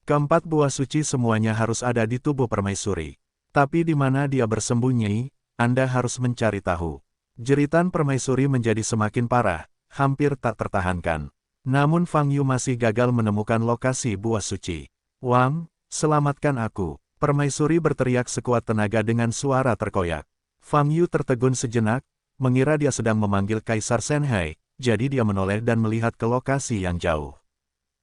Keempat buah suci semuanya harus ada di tubuh permaisuri. Tapi di mana dia bersembunyi, Anda harus mencari tahu. Jeritan permaisuri menjadi semakin parah, hampir tak tertahankan. Namun Fang Yu masih gagal menemukan lokasi buah suci. Wang, selamatkan aku. Permaisuri berteriak sekuat tenaga dengan suara terkoyak. Fang Yu tertegun sejenak, mengira dia sedang memanggil Kaisar Shenhai, jadi dia menoleh dan melihat ke lokasi yang jauh.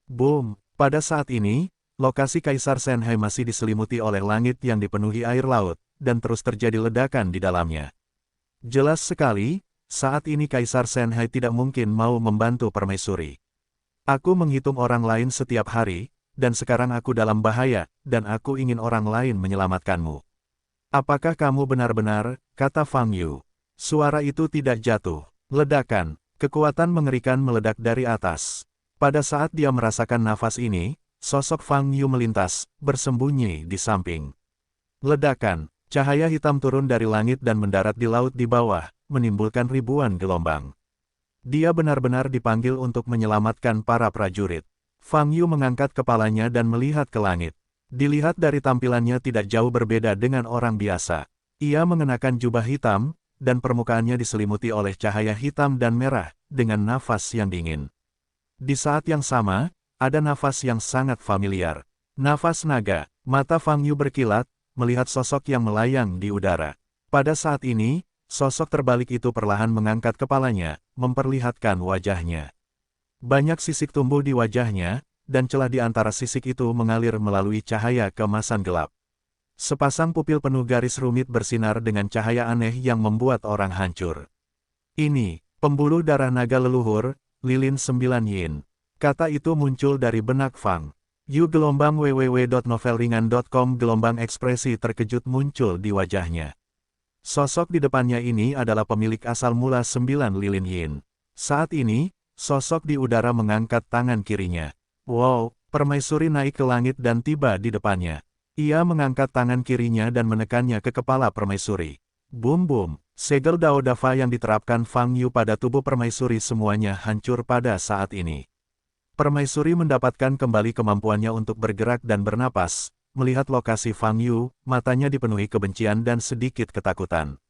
Boom! Pada saat ini, lokasi Kaisar Shenhai masih diselimuti oleh langit yang dipenuhi air laut, dan terus terjadi ledakan di dalamnya. Jelas sekali, saat ini Kaisar Shenhai tidak mungkin mau membantu permaisuri. Aku menghitung orang lain setiap hari, dan sekarang aku dalam bahaya, dan aku ingin orang lain menyelamatkanmu. Apakah kamu benar-benar, kata Fang Yu. Suara itu tidak jatuh. Ledakan, kekuatan mengerikan meledak dari atas. Pada saat dia merasakan nafas ini, sosok Fang Yu melintas, bersembunyi di samping. Ledakan, cahaya hitam turun dari langit dan mendarat di laut di bawah, menimbulkan ribuan gelombang. Dia benar-benar dipanggil untuk menyelamatkan para prajurit. Fang Yu mengangkat kepalanya dan melihat ke langit. Dilihat dari tampilannya tidak jauh berbeda dengan orang biasa. Ia mengenakan jubah hitam, dan permukaannya diselimuti oleh cahaya hitam dan merah, dengan nafas yang dingin. Di saat yang sama, ada nafas yang sangat familiar. Nafas naga. Mata Fang Yu berkilat, melihat sosok yang melayang di udara. Pada saat ini, sosok terbalik itu perlahan mengangkat kepalanya, memperlihatkan wajahnya. Banyak sisik tumbuh di wajahnya, dan celah di antara sisik itu mengalir melalui cahaya keemasan gelap. Sepasang pupil penuh garis rumit bersinar dengan cahaya aneh yang membuat orang hancur. Ini, pembuluh darah naga leluhur, lilin 9 yin. Kata itu muncul dari benak Fang Yu. Gelombang www.novelringan.com. Gelombang ekspresi terkejut muncul di wajahnya. Sosok di depannya ini adalah pemilik asal mula 9 lilin yin. Saat ini, sosok di udara mengangkat tangan kirinya. Wow, permaisuri naik ke langit dan tiba di depannya. Ia mengangkat tangan kirinya dan menekannya ke kepala permaisuri. Boom-boom, segel Dao Dafa yang diterapkan Fang Yu pada tubuh permaisuri semuanya hancur pada saat ini. Permaisuri mendapatkan kembali kemampuannya untuk bergerak dan bernapas. Melihat lokasi Fang Yu, matanya dipenuhi kebencian dan sedikit ketakutan.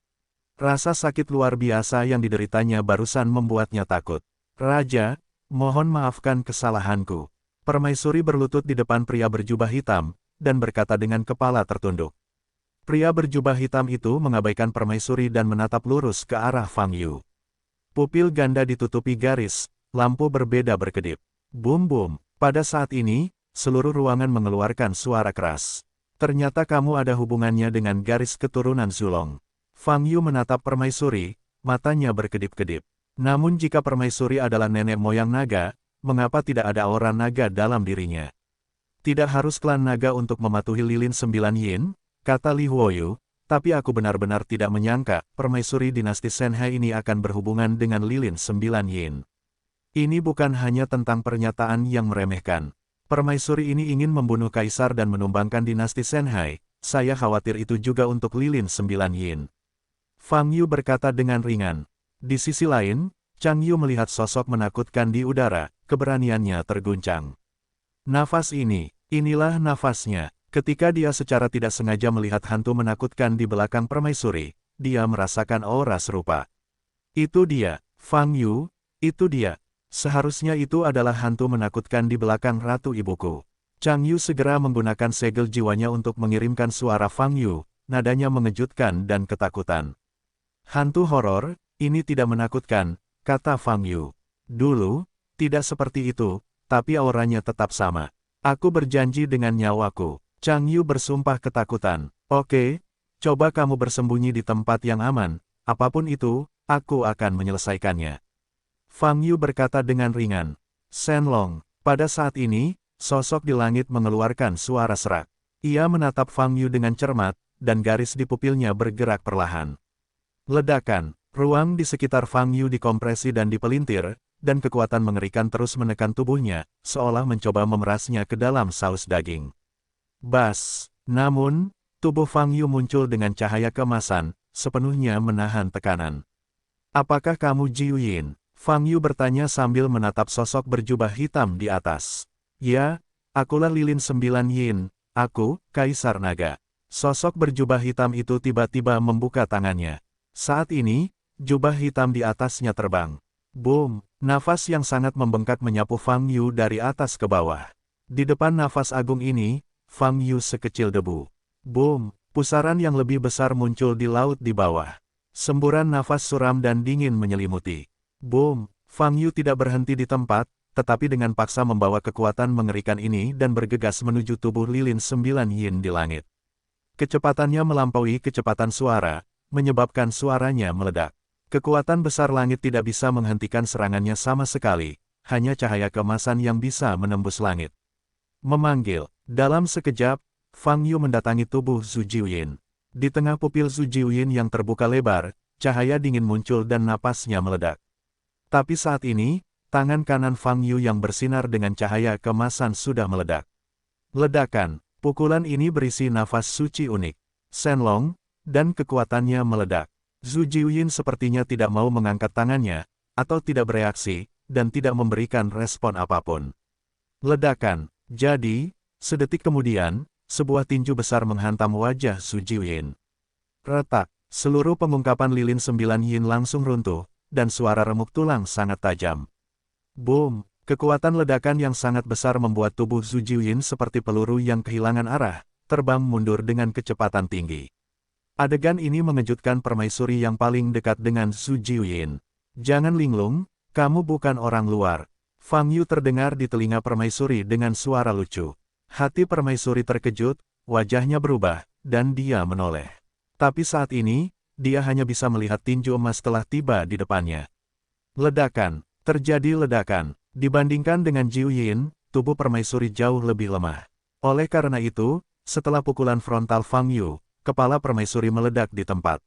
Rasa sakit luar biasa yang dideritanya barusan membuatnya takut. Raja, mohon maafkan kesalahanku. Permaisuri berlutut di depan pria berjubah hitam, dan berkata dengan kepala tertunduk. Pria berjubah hitam itu mengabaikan permaisuri dan menatap lurus ke arah Fang Yu. Pupil ganda ditutupi garis, lampu berbeda berkedip. Boom-boom, pada saat ini, seluruh ruangan mengeluarkan suara keras. Ternyata kamu ada hubungannya dengan garis keturunan Zulong. Fang Yu menatap permaisuri, matanya berkedip-kedip. Namun jika permaisuri adalah nenek moyang naga, mengapa tidak ada aura naga dalam dirinya? Tidak harus klan naga untuk mematuhi lilin 9 yin, kata Li Huoyu, tapi aku benar-benar tidak menyangka permaisuri dinasti Shenhai ini akan berhubungan dengan lilin 9 yin. Ini bukan hanya tentang pernyataan yang meremehkan. Permaisuri ini ingin membunuh kaisar dan menumbangkan dinasti Shenhai, saya khawatir itu juga untuk lilin 9 yin. Fang Yu berkata dengan ringan. Di sisi lain, Chang Yu melihat sosok menakutkan di udara, keberaniannya terguncang. Nafas ini, inilah nafasnya. Ketika dia secara tidak sengaja melihat hantu menakutkan di belakang permaisuri, dia merasakan aura serupa. Itu dia, Fang Yu, itu dia. Seharusnya itu adalah hantu menakutkan di belakang ratu ibuku. Chang Yu segera menggunakan segel jiwanya untuk mengirimkan suara Fang Yu, nadanya mengejutkan dan ketakutan. Hantu horor, ini tidak menakutkan, kata Fang Yu. Dulu, tidak seperti itu, tapi auranya tetap sama. Aku berjanji dengan nyawaku. Chang Yu bersumpah ketakutan. Oke, coba kamu bersembunyi di tempat yang aman, apapun itu, aku akan menyelesaikannya. Fang Yu berkata dengan ringan. Shenlong, pada saat ini, sosok di langit mengeluarkan suara serak. Ia menatap Fang Yu dengan cermat, dan garis di pupilnya bergerak perlahan. Ledakan, ruang di sekitar Fang Yu dikompresi dan dipelintir, dan kekuatan mengerikan terus menekan tubuhnya, seolah mencoba memerasnya ke dalam saus daging. Bas! Namun, tubuh Fang Yu muncul dengan cahaya keemasan, sepenuhnya menahan tekanan. "Apakah kamu Jiu Yin?" Fang Yu bertanya sambil menatap sosok berjubah hitam di atas. "Ya, akulah Lilin 9 Yin, aku, Kaisar Naga." Sosok berjubah hitam itu tiba-tiba membuka tangannya. Saat ini, jubah hitam di atasnya terbang. Boom! Nafas yang sangat membengkak menyapu Fang Yu dari atas ke bawah. Di depan nafas agung ini, Fang Yu sekecil debu. Boom! Pusaran yang lebih besar muncul di laut di bawah. Semburan nafas suram dan dingin menyelimuti. Boom! Fang Yu tidak berhenti di tempat, tetapi dengan paksa membawa kekuatan mengerikan ini dan bergegas menuju tubuh Lilin 9 Yin di langit. Kecepatannya melampaui kecepatan suara, menyebabkan suaranya meledak. Kekuatan besar langit tidak bisa menghentikan serangannya sama sekali, hanya cahaya keemasan yang bisa menembus langit. Memanggil, dalam sekejap, Fang Yu mendatangi tubuh Zhu Jiuyin. Di tengah pupil Zhu Jiuyin yang terbuka lebar, cahaya dingin muncul dan napasnya meledak. Tapi saat ini, tangan kanan Fang Yu yang bersinar dengan cahaya keemasan sudah meledak. Ledakan, pukulan ini berisi nafas suci unik, Shenlong, dan kekuatannya meledak. Zhu Jiuyin sepertinya tidak mau mengangkat tangannya, atau tidak bereaksi, dan tidak memberikan respon apapun. Ledakan, jadi, sedetik kemudian, sebuah tinju besar menghantam wajah Zhu Jiuyin. Retak, seluruh pengungkapan Lilin 9 Yin langsung runtuh, dan suara remuk tulang sangat tajam. Boom! Kekuatan ledakan yang sangat besar membuat tubuh Zhu Jiuyin seperti peluru yang kehilangan arah, terbang mundur dengan kecepatan tinggi. Adegan ini mengejutkan permaisuri yang paling dekat dengan Zhu Jiuyin. "Jangan linglung, kamu bukan orang luar." Fang Yu terdengar di telinga permaisuri dengan suara lucu. Hati permaisuri terkejut, wajahnya berubah, dan dia menoleh. Tapi saat ini, dia hanya bisa melihat tinju emas telah tiba di depannya. Ledakan, terjadi ledakan. Dibandingkan dengan Jiu Yin, tubuh permaisuri jauh lebih lemah. Oleh karena itu, setelah pukulan frontal Fang Yu, kepala permaisuri meledak di tempat.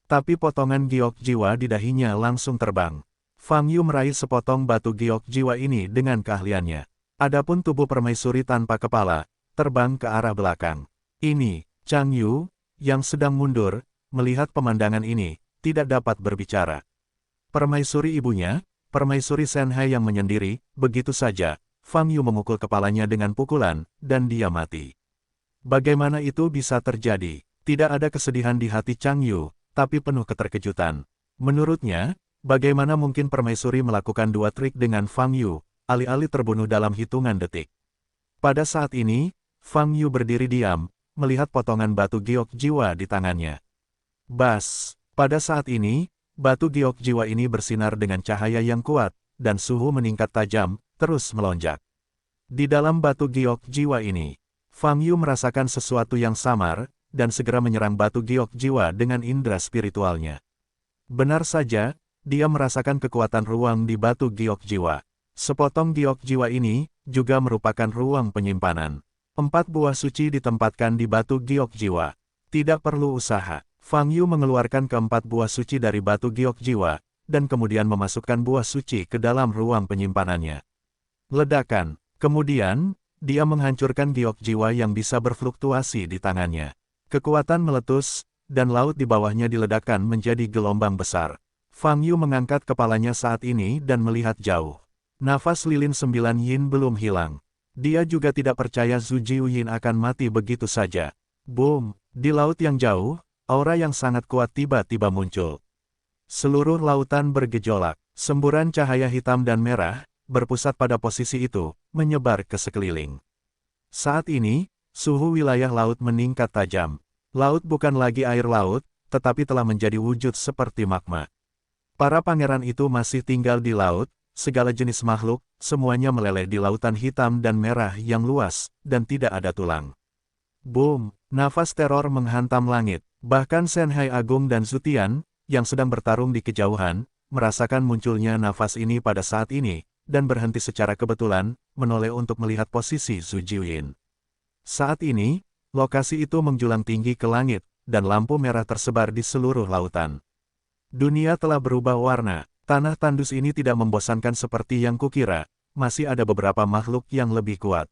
Tapi potongan giok jiwa di dahinya langsung terbang. Fang Yu meraih sepotong batu giok jiwa ini dengan keahliannya. Adapun tubuh permaisuri tanpa kepala, terbang ke arah belakang. Ini, Chang Yu, yang sedang mundur, melihat pemandangan ini, tidak dapat berbicara. Permaisuri ibunya, permaisuri Shenhai yang menyendiri, begitu saja, Fang Yu memukul kepalanya dengan pukulan, dan dia mati. Bagaimana itu bisa terjadi? Tidak ada kesedihan di hati Chang Yu, tapi penuh keterkejutan. Menurutnya, bagaimana mungkin permaisuri melakukan dua trik dengan Fang Yu, alih-alih terbunuh dalam hitungan detik. Pada saat ini, Fang Yu berdiri diam, melihat potongan batu giok jiwa di tangannya. Bas! Pada saat ini, batu giok jiwa ini bersinar dengan cahaya yang kuat, dan suhu meningkat tajam, terus melonjak. Di dalam batu giok jiwa ini, Fang Yu merasakan sesuatu yang samar, dan segera menyerang batu giok jiwa dengan indera spiritualnya. Benar saja, dia merasakan kekuatan ruang di batu giok jiwa. Sepotong giok jiwa ini, juga merupakan ruang penyimpanan. 4 buah suci ditempatkan di batu giok jiwa. Tidak perlu usaha. Fang Yu mengeluarkan keempat buah suci dari batu giok jiwa, dan kemudian memasukkan buah suci ke dalam ruang penyimpanannya. Ledakan. Kemudian, dia menghancurkan giok jiwa yang bisa berfluktuasi di tangannya. Kekuatan meletus, dan laut di bawahnya diledakkan menjadi gelombang besar. Fang Yu mengangkat kepalanya saat ini dan melihat jauh. Nafas Lilin 9 Yin belum hilang. Dia juga tidak percaya Zhu Jiuyin akan mati begitu saja. Boom! Di laut yang jauh, aura yang sangat kuat tiba-tiba muncul. Seluruh lautan bergejolak. Semburan cahaya hitam dan merah, berpusat pada posisi itu, menyebar ke sekeliling. Saat ini, suhu wilayah laut meningkat tajam. Laut bukan lagi air laut, tetapi telah menjadi wujud seperti magma. Para pangeran itu masih tinggal di laut, segala jenis makhluk, semuanya meleleh di lautan hitam dan merah yang luas, dan tidak ada tulang. Boom! Nafas teror menghantam langit. Bahkan Shenhai Agung dan Zutian, yang sedang bertarung di kejauhan, merasakan munculnya nafas ini pada saat ini, dan berhenti secara kebetulan, menoleh untuk melihat posisi Zhu Jiuyin. Saat ini, Lokasi itu menjulang tinggi ke langit, dan lampu merah tersebar di seluruh lautan. Dunia telah berubah warna, tanah tandus ini tidak membosankan seperti yang kukira, masih ada beberapa makhluk yang lebih kuat.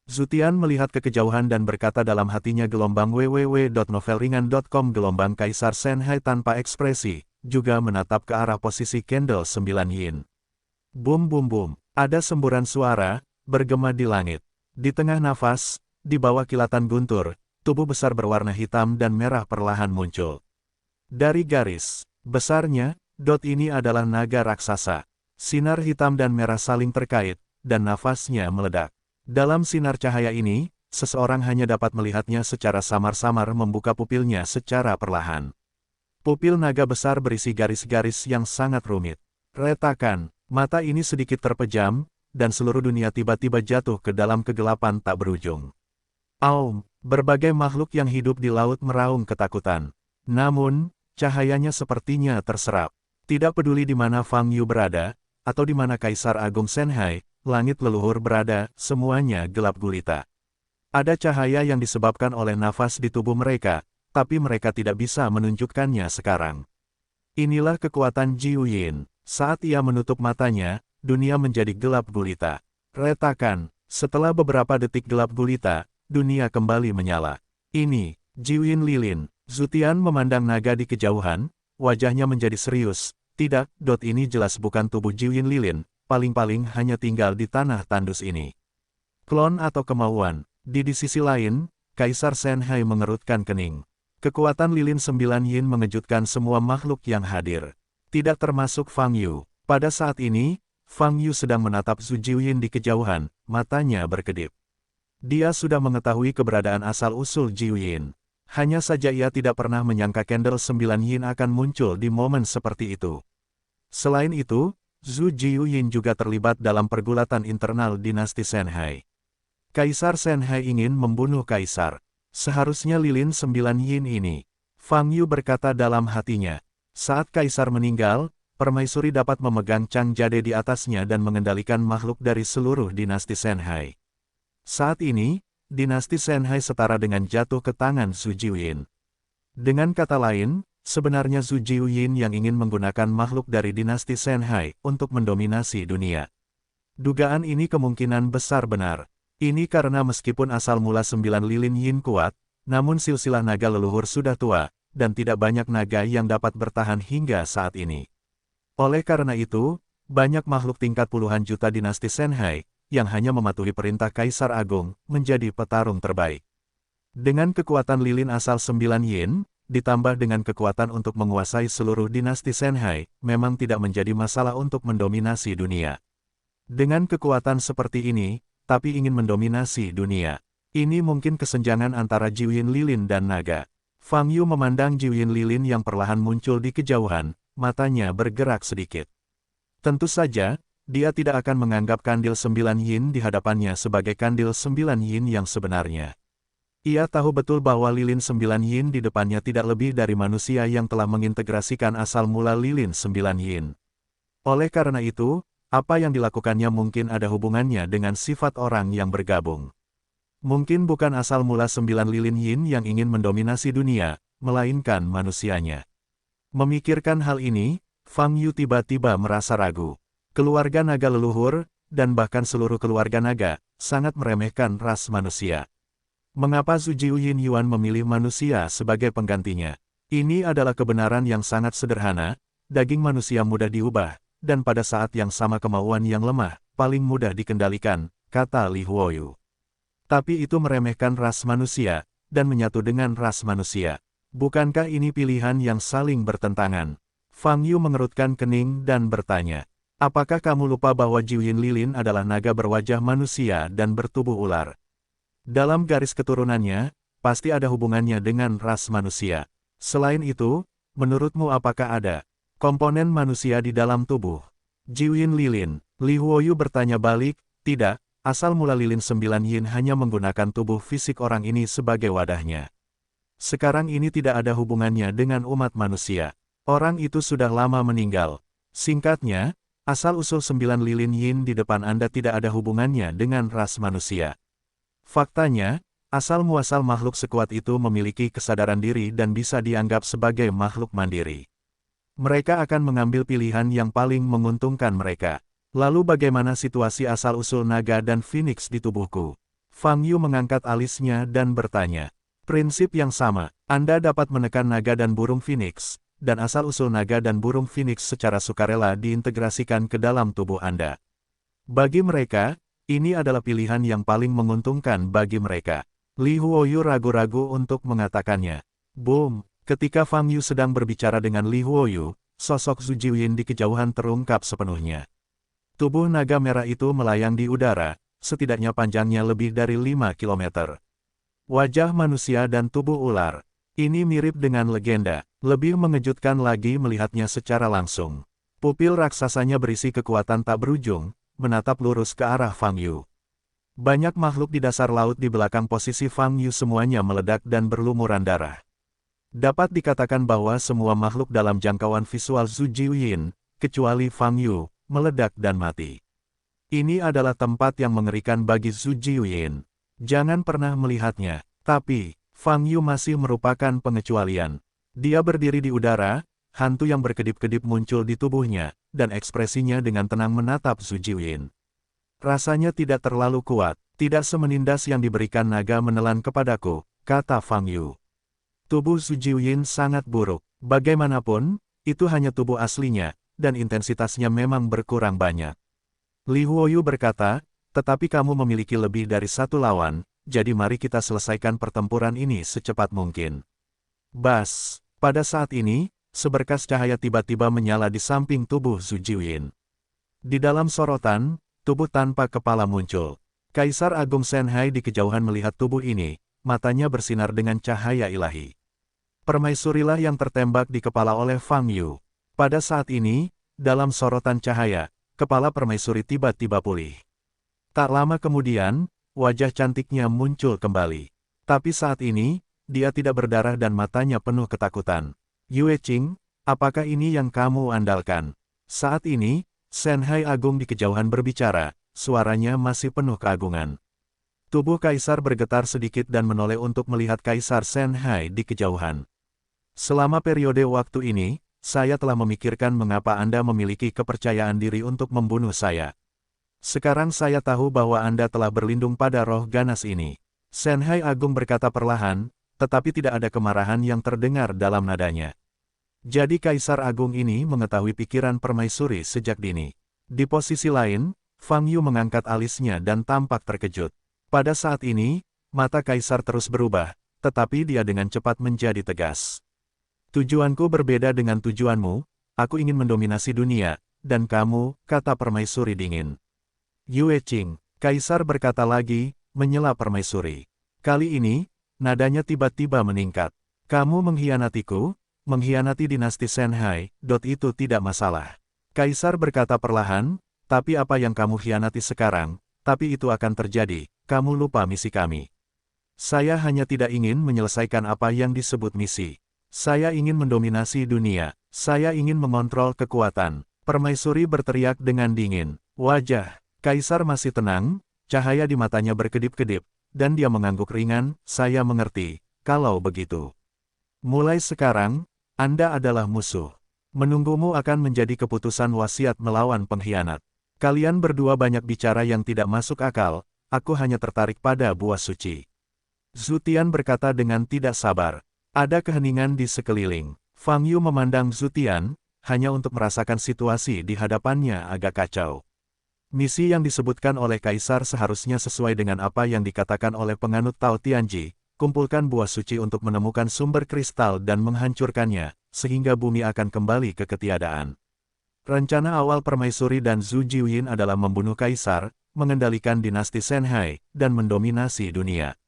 Zutian melihat ke kejauhan dan berkata dalam hatinya gelombang www.novelringan.com gelombang Kaisar Shenhai tanpa ekspresi, juga menatap ke arah posisi Candle 9 Yin. Bum bum bum, ada semburan suara, bergema di langit. Di tengah nafas, di bawah kilatan guntur, tubuh besar berwarna hitam dan merah perlahan muncul. Dari garis besarnya, dot ini adalah naga raksasa. Sinar hitam dan merah saling terkait, dan nafasnya meledak. Dalam sinar cahaya ini, seseorang hanya dapat melihatnya secara samar-samar membuka pupilnya secara perlahan. Pupil naga besar berisi garis-garis yang sangat rumit. Retakan, mata ini sedikit terpejam, dan seluruh dunia tiba-tiba jatuh ke dalam kegelapan tak berujung. Aum, berbagai makhluk yang hidup di laut meraung ketakutan. Namun, cahayanya sepertinya terserap. Tidak peduli di mana Fang Yu berada, atau di mana Kaisar Agung Shenhai, langit leluhur berada, semuanya gelap gulita. Ada cahaya yang disebabkan oleh nafas di tubuh mereka, tapi mereka tidak bisa menunjukkannya sekarang. Inilah kekuatan Jiu Yin. Saat ia menutup matanya, dunia menjadi gelap gulita. Retakan, setelah beberapa detik gelap gulita, dunia kembali menyala. Ini, Jiu Yin Lilin. Zutian memandang naga di kejauhan, wajahnya menjadi serius. Tidak, dot ini jelas bukan tubuh Jiu Yin Lilin, paling-paling hanya tinggal di tanah tandus ini. Klon atau kemauan. Di sisi lain, Kaisar Shenhai mengerutkan kening. Kekuatan Lilin 9 Yin mengejutkan semua makhluk yang hadir. Tidak termasuk Fang Yu. Pada saat ini, Fang Yu sedang menatap Zhu Jiuyin di kejauhan, matanya berkedip. Dia sudah mengetahui keberadaan asal-usul Jiuyin. Hanya saja ia tidak pernah menyangka Candle 9 Yin akan muncul di momen seperti itu. Selain itu, Zhu Jiuyin juga terlibat dalam pergulatan internal dinasti Shenhai. Kaisar Shenhai ingin membunuh Kaisar. Seharusnya Lilin 9 Yin ini. Fang Yu berkata dalam hatinya. Saat Kaisar meninggal, permaisuri dapat memegang Chang Jade di atasnya dan mengendalikan makhluk dari seluruh dinasti Shenhai. Saat ini, dinasti Shenhai setara dengan jatuh ke tangan Zhu Jiuyin. Dengan kata lain, sebenarnya Zhu Jiuyin yang ingin menggunakan makhluk dari dinasti Shenhai untuk mendominasi dunia. Dugaan ini kemungkinan besar benar. Ini karena meskipun asal mula 9 Lilin Yin kuat, namun silsilah naga leluhur sudah tua, dan tidak banyak naga yang dapat bertahan hingga saat ini. Oleh karena itu, banyak makhluk tingkat puluhan juta dinasti Shenhai, yang hanya mematuhi perintah Kaisar Agung, menjadi petarung terbaik. Dengan kekuatan Lilin asal 9 Yin, ditambah dengan kekuatan untuk menguasai seluruh dinasti Shenhai, memang tidak menjadi masalah untuk mendominasi dunia. Dengan kekuatan seperti ini, tapi ingin mendominasi dunia. Ini mungkin kesenjangan antara Jiuyin Lilin dan naga. Fang Yu memandang Jiuyin Lilin yang perlahan muncul di kejauhan, matanya bergerak sedikit. Tentu saja, dia tidak akan menganggap kandil 9 Yin di hadapannya sebagai kandil 9 Yin yang sebenarnya. Ia tahu betul bahwa Lilin 9 Yin di depannya tidak lebih dari manusia yang telah mengintegrasikan asal mula Lilin 9 Yin. Oleh karena itu, apa yang dilakukannya mungkin ada hubungannya dengan sifat orang yang bergabung. Mungkin bukan asal mula 9 Lilin Yin yang ingin mendominasi dunia, melainkan manusianya. Memikirkan hal ini, Fang Yu tiba-tiba merasa ragu. Keluarga naga leluhur, dan bahkan seluruh keluarga naga, sangat meremehkan ras manusia. Mengapa Zhu Jiuyin Yuan memilih manusia sebagai penggantinya? Ini adalah kebenaran yang sangat sederhana, daging manusia mudah diubah, dan pada saat yang sama kemauan yang lemah, paling mudah dikendalikan, kata Li Huoyu. Tapi itu meremehkan ras manusia, dan menyatu dengan ras manusia. Bukankah ini pilihan yang saling bertentangan? Fang Yu mengerutkan kening dan bertanya. Apakah kamu lupa bahwa Jiuyin Lilin adalah naga berwajah manusia dan bertubuh ular? Dalam garis keturunannya, pasti ada hubungannya dengan ras manusia. Selain itu, menurutmu apakah ada komponen manusia di dalam tubuh Jiuyin Lilin? Li Huoyu bertanya balik, tidak, asal mula Lilin 9 Yin hanya menggunakan tubuh fisik orang ini sebagai wadahnya. Sekarang ini tidak ada hubungannya dengan umat manusia. Orang itu sudah lama meninggal. Singkatnya, asal-usul 9 Lilin Yin di depan Anda tidak ada hubungannya dengan ras manusia. Faktanya, Asal-muasal makhluk sekuat itu memiliki kesadaran diri dan bisa dianggap sebagai makhluk mandiri. Mereka akan mengambil pilihan yang paling menguntungkan mereka. Lalu bagaimana situasi asal-usul naga dan phoenix di tubuhku? Fang Yu mengangkat alisnya dan bertanya. Prinsip yang sama, Anda dapat menekan naga dan burung phoenix, dan asal-usul naga dan burung phoenix secara sukarela diintegrasikan ke dalam tubuh Anda. Bagi mereka, ini adalah pilihan yang paling menguntungkan bagi mereka. Li Huoyu ragu-ragu untuk mengatakannya. Boom! Ketika Fang Yu sedang berbicara dengan Li Huoyu, sosok Zhu Jiuyin di kejauhan terungkap sepenuhnya. Tubuh naga merah itu melayang di udara, setidaknya panjangnya lebih dari 5 km. Wajah manusia dan tubuh ular. Ini mirip dengan legenda, lebih mengejutkan lagi melihatnya secara langsung. Pupil raksasanya berisi kekuatan tak berujung, menatap lurus ke arah Fang Yu. Banyak makhluk di dasar laut di belakang posisi Fang Yu semuanya meledak dan berlumuran darah. Dapat dikatakan bahwa semua makhluk dalam jangkauan visual Zhu Jiuyin, kecuali Fang Yu, meledak dan mati. Ini adalah tempat yang mengerikan bagi Zhu Jiuyin. Jangan pernah melihatnya. Tapi, Fang Yu masih merupakan pengecualian. Dia berdiri di udara, hantu yang berkedip-kedip muncul di tubuhnya, dan ekspresinya dengan tenang menatap Zhu Jiuyin. Rasanya tidak terlalu kuat, tidak semenindas yang diberikan naga menelan kepadaku, kata Fang Yu. Tubuh Zhu Jiuyin sangat buruk. Bagaimanapun, itu hanya tubuh aslinya, dan intensitasnya memang berkurang banyak. Li Huoyu berkata, tetapi kamu memiliki lebih dari satu lawan, jadi mari kita selesaikan pertempuran ini secepat mungkin. Bas, pada saat ini, seberkas cahaya tiba-tiba menyala di samping tubuh Zhu Jiuyin. Di dalam sorotan, tubuh tanpa kepala muncul. Kaisar Agung Shenhai di kejauhan melihat tubuh ini, matanya bersinar dengan cahaya ilahi. Permaisurilah yang tertembak di kepala oleh Fang Yu. Pada saat ini, dalam sorotan cahaya, kepala permaisuri tiba-tiba pulih. Tak lama kemudian, wajah cantiknya muncul kembali. Tapi saat ini, dia tidak berdarah dan matanya penuh ketakutan. Yue Qing, apakah ini yang kamu andalkan? Saat ini, Shenhai Agung di kejauhan berbicara, suaranya masih penuh keagungan. Tubuh Kaisar bergetar sedikit dan menoleh untuk melihat Kaisar Shenhai di kejauhan. Selama periode waktu ini, saya telah memikirkan mengapa Anda memiliki kepercayaan diri untuk membunuh saya. Sekarang saya tahu bahwa Anda telah berlindung pada roh ganas ini. Shenhai Agung berkata perlahan, tetapi tidak ada kemarahan yang terdengar dalam nadanya. Jadi Kaisar Agung ini mengetahui pikiran permaisuri sejak dini. Di posisi lain, Fang Yu mengangkat alisnya dan tampak terkejut. Pada saat ini, mata Kaisar terus berubah, tetapi dia dengan cepat menjadi tegas. Tujuanku berbeda dengan tujuanmu, aku ingin mendominasi dunia, dan kamu, kata permaisuri dingin. Yue Qing, Kaisar berkata lagi, menyela permaisuri. Kali ini, nadanya tiba-tiba meningkat. Kamu mengkhianatiku? Mengkhianati dinasti Shenhai, itu tidak masalah. Kaisar berkata perlahan, tapi apa yang kamu khianati sekarang, tapi itu akan terjadi, kamu lupa misi kami. Saya hanya tidak ingin menyelesaikan apa yang disebut misi. Saya ingin mendominasi dunia, saya ingin mengontrol kekuatan. Permaisuri berteriak dengan dingin. Wajah Kaisar masih tenang, cahaya di matanya berkedip-kedip, dan dia mengangguk ringan, saya mengerti, kalau begitu. Mulai sekarang, Anda adalah musuh. Menunggumu akan menjadi keputusan wasiat melawan pengkhianat. Kalian berdua banyak bicara yang tidak masuk akal, aku hanya tertarik pada buah suci. Zhu Tian berkata dengan tidak sabar. Ada keheningan di sekeliling. Fang Yu memandang Zhu Tian, hanya untuk merasakan situasi di hadapannya agak kacau. Misi yang disebutkan oleh Kaisar seharusnya sesuai dengan apa yang dikatakan oleh penganut Tao Tianji. Kumpulkan buah suci untuk menemukan sumber kristal dan menghancurkannya, sehingga bumi akan kembali ke ketiadaan. Rencana awal permaisuri dan Zhu Jiuyin adalah membunuh Kaisar, mengendalikan dinasti Shenhai, dan mendominasi dunia.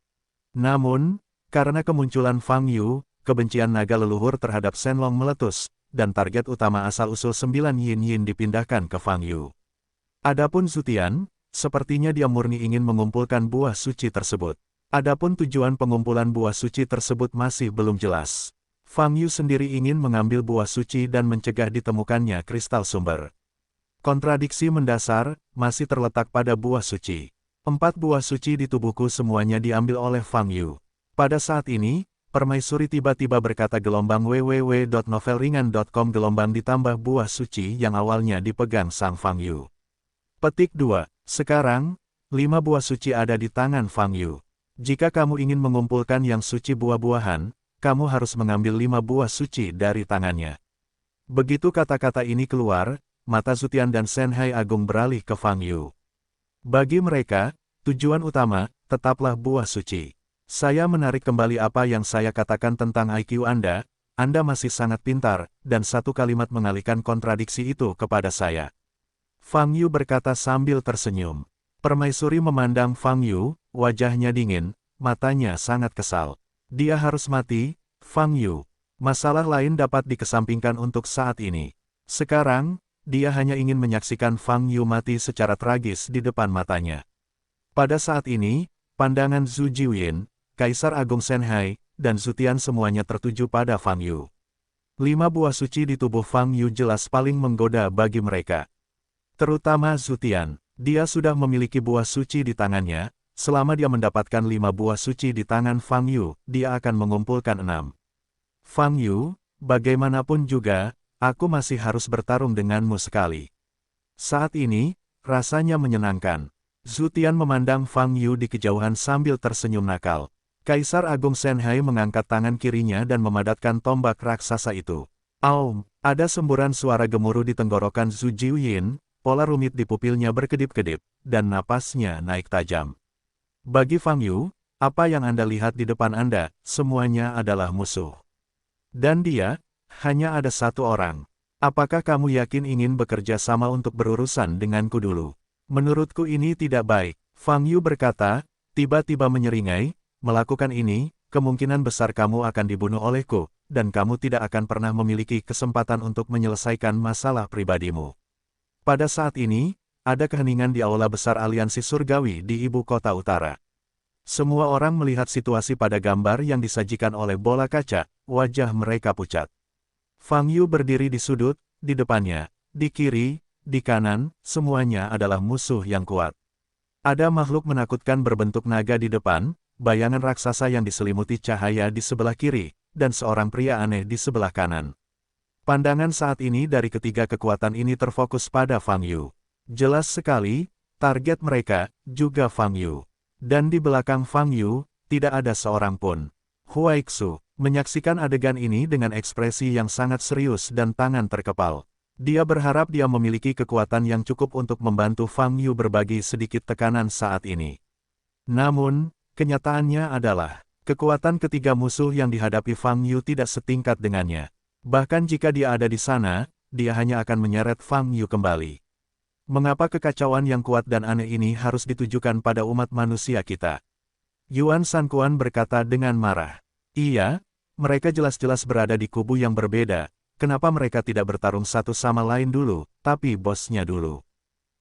Namun, karena kemunculan Fang Yu, kebencian naga leluhur terhadap Shenlong meletus, dan target utama asal-usul 9 Yin dipindahkan ke Fang Yu. Adapun Zhu Tian, sepertinya dia murni ingin mengumpulkan buah suci tersebut. Adapun tujuan pengumpulan buah suci tersebut masih belum jelas. Fang Yu sendiri ingin mengambil buah suci dan mencegah ditemukannya kristal sumber. Kontradiksi mendasar masih terletak pada buah suci. 4 buah suci di tubuhku semuanya diambil oleh Fang Yu. Pada saat ini, permaisuri tiba-tiba berkata gelombang www.novelringan.com gelombang ditambah buah suci yang awalnya dipegang sang Fang Yu. Petik 2. Sekarang, 5 buah suci ada di tangan Fang Yu. Jika kamu ingin mengumpulkan yang suci buah-buahan, kamu harus mengambil 5 buah suci dari tangannya. Begitu kata-kata ini keluar, mata Zutian dan Shenhai Agung beralih ke Fang Yu. Bagi mereka, tujuan utama, tetaplah buah suci. Saya menarik kembali apa yang saya katakan tentang IQ Anda masih sangat pintar, dan satu kalimat mengalihkan kontradiksi itu kepada saya. Fang Yu berkata sambil tersenyum. Permaisuri memandang Fang Yu, wajahnya dingin, matanya sangat kesal. Dia harus mati, Fang Yu. Masalah lain dapat dikesampingkan untuk saat ini. Sekarang, dia hanya ingin menyaksikan Fang Yu mati secara tragis di depan matanya. Pada saat ini, pandangan Zhu Jiuyin, Kaisar Agung Shenhai, dan Zutian semuanya tertuju pada Fang Yu. 5 buah suci di tubuh Fang Yu jelas paling menggoda bagi mereka. Terutama Zutian, dia sudah memiliki buah suci di tangannya, selama dia mendapatkan 5 buah suci di tangan Fang Yu, dia akan mengumpulkan 6. Fang Yu, bagaimanapun juga, aku masih harus bertarung denganmu sekali. Saat ini, rasanya menyenangkan. Zutian memandang Fang Yu di kejauhan sambil tersenyum nakal. Kaisar Agung Shenhai mengangkat tangan kirinya dan memadatkan tombak raksasa itu. Aum, ada semburan suara gemuruh di tenggorokan Zhu Jiuyin, pola rumit di pupilnya berkedip-kedip, dan napasnya naik tajam. Bagi Fang Yu, apa yang Anda lihat di depan Anda, semuanya adalah musuh. Dan dia, hanya ada satu orang. Apakah kamu yakin ingin bekerja sama untuk berurusan denganku dulu? Menurutku ini tidak baik. Fang Yu berkata, tiba-tiba menyeringai, melakukan ini, kemungkinan besar kamu akan dibunuh olehku, dan kamu tidak akan pernah memiliki kesempatan untuk menyelesaikan masalah pribadimu. Pada saat ini, ada keheningan di aula besar aliansi surgawi di ibu kota utara. Semua orang melihat situasi pada gambar yang disajikan oleh bola kaca, wajah mereka pucat. Fang Yu berdiri di sudut, di depannya, di kiri, di kanan, semuanya adalah musuh yang kuat. Ada makhluk menakutkan berbentuk naga di depan, bayangan raksasa yang diselimuti cahaya di sebelah kiri, dan seorang pria aneh di sebelah kanan. Pandangan saat ini dari ketiga kekuatan ini terfokus pada Fang Yu. Jelas sekali, target mereka, juga Fang Yu. Dan di belakang Fang Yu, tidak ada seorang pun. Huaixu, menyaksikan adegan ini dengan ekspresi yang sangat serius dan tangan terkepal. Dia berharap dia memiliki kekuatan yang cukup untuk membantu Fang Yu berbagi sedikit tekanan saat ini. Namun, kenyataannya adalah, kekuatan ketiga musuh yang dihadapi Fang Yu tidak setingkat dengannya. Bahkan jika dia ada di sana, dia hanya akan menyeret Fang Yu kembali. Mengapa kekacauan yang kuat dan aneh ini harus ditujukan pada umat manusia kita? Yuan Sanquan berkata dengan marah. Iya, mereka jelas-jelas berada di kubu yang berbeda, kenapa mereka tidak bertarung satu sama lain dulu, tapi bosnya dulu?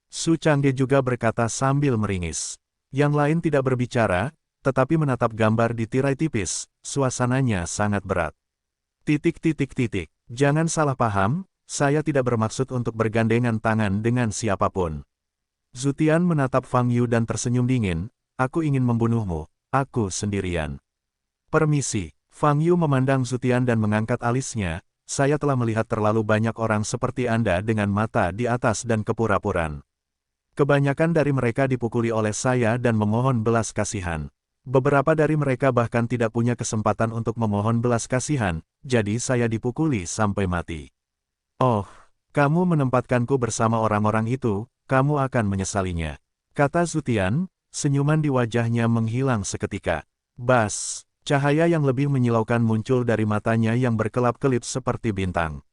Su Changde juga berkata sambil meringis. Yang lain tidak berbicara, tetapi menatap gambar di tirai tipis, suasananya sangat berat. Jangan salah paham, saya tidak bermaksud untuk bergandengan tangan dengan siapapun. Zutian menatap Fang Yu dan tersenyum dingin, aku ingin membunuhmu, aku sendirian. Permisi, Fang Yu memandang Zutian dan mengangkat alisnya, saya telah melihat terlalu banyak orang seperti Anda dengan mata di atas dan kepura-puraan. Kebanyakan dari mereka dipukuli oleh saya dan memohon belas kasihan. Beberapa dari mereka bahkan tidak punya kesempatan untuk memohon belas kasihan, jadi saya dipukuli sampai mati. Oh, kamu menempatkanku bersama orang-orang itu, kamu akan menyesalinya. Kata Zutian, senyuman di wajahnya menghilang seketika. Bas, cahaya yang lebih menyilaukan muncul dari matanya yang berkelap-kelip seperti bintang.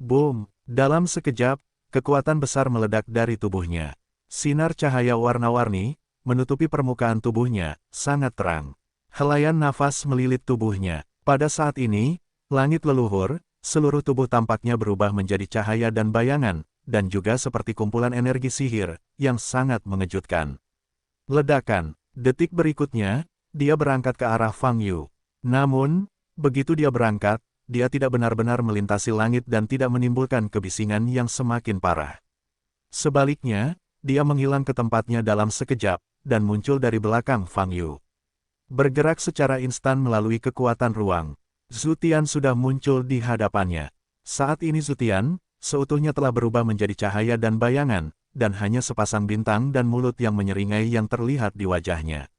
Boom, dalam sekejap, kekuatan besar meledak dari tubuhnya. Sinar cahaya warna-warni, menutupi permukaan tubuhnya, sangat terang. Helaian nafas melilit tubuhnya. Pada saat ini, langit leluhur, seluruh tubuh tampaknya berubah menjadi cahaya dan bayangan, dan juga seperti kumpulan energi sihir, yang sangat mengejutkan. Ledakan, detik berikutnya, dia berangkat ke arah Fang Yu. Namun, begitu dia berangkat, dia tidak benar-benar melintasi langit dan tidak menimbulkan kebisingan yang semakin parah. Sebaliknya, dia menghilang ke tempatnya dalam sekejap, dan muncul dari belakang Fang Yu. Bergerak secara instan melalui kekuatan ruang, Zhu Tian sudah muncul di hadapannya. Saat ini Zhu Tian, seutuhnya telah berubah menjadi cahaya dan bayangan, dan hanya sepasang bintang dan mulut yang menyeringai yang terlihat di wajahnya.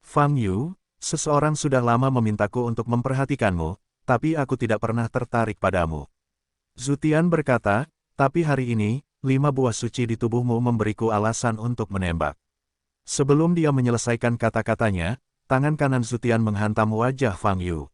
Fang Yu, seseorang sudah lama memintaku untuk memperhatikanmu, tapi aku tidak pernah tertarik padamu. Zhu Tian berkata, tapi hari ini, 5 buah suci di tubuhmu memberiku alasan untuk menembak. Sebelum dia menyelesaikan kata-katanya, tangan kanan Zhu Tian menghantam wajah Fang Yu.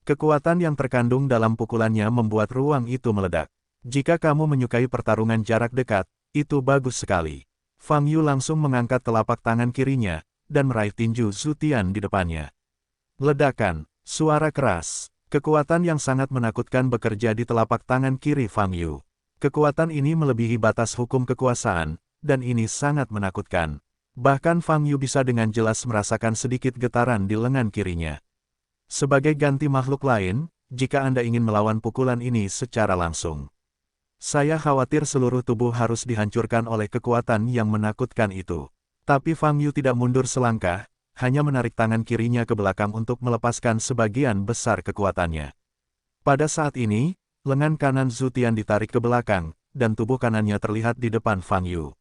Kekuatan yang terkandung dalam pukulannya membuat ruang itu meledak. Jika kamu menyukai pertarungan jarak dekat, itu bagus sekali. Fang Yu langsung mengangkat telapak tangan kirinya, dan meraih tinju Zhu Tian di depannya. Ledakan, suara keras, kekuatan yang sangat menakutkan bekerja di telapak tangan kiri Fang Yu. Kekuatan ini melebihi batas hukum kekuasaan, dan ini sangat menakutkan. Bahkan Fang Yu bisa dengan jelas merasakan sedikit getaran di lengan kirinya. Sebagai ganti makhluk lain, jika Anda ingin melawan pukulan ini secara langsung, saya khawatir seluruh tubuh harus dihancurkan oleh kekuatan yang menakutkan itu. Tapi Fang Yu tidak mundur selangkah, hanya menarik tangan kirinya ke belakang untuk melepaskan sebagian besar kekuatannya. Pada saat ini, lengan kanan Zhu Tian ditarik ke belakang, dan tubuh kanannya terlihat di depan Fang Yu.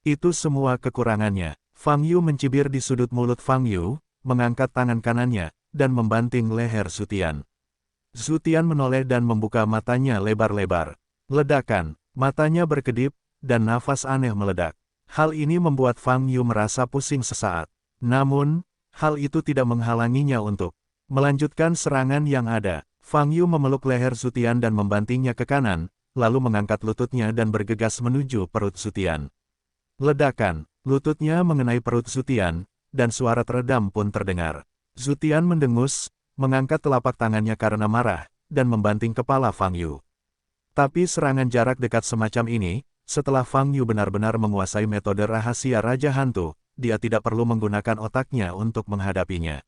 Itu semua kekurangannya. Fang Yu mencibir di sudut mulut Fang Yu, mengangkat tangan kanannya, dan membanting leher Zhu Tian. Zhu Tian menoleh dan membuka matanya lebar-lebar. Ledakan, matanya berkedip, dan nafas aneh meledak. Hal ini membuat Fang Yu merasa pusing sesaat. Namun, hal itu tidak menghalanginya untuk melanjutkan serangan yang ada. Fang Yu memeluk leher Zhu Tian dan membantingnya ke kanan, lalu mengangkat lututnya dan bergegas menuju perut Zhu Tian. Ledakan, lututnya mengenai perut Zhu Tian, dan suara teredam pun terdengar. Zhu Tian mendengus, mengangkat telapak tangannya karena marah, dan membanting kepala Fang Yu. Tapi serangan jarak dekat semacam ini, setelah Fang Yu benar-benar menguasai metode rahasia Raja Hantu, dia tidak perlu menggunakan otaknya untuk menghadapinya.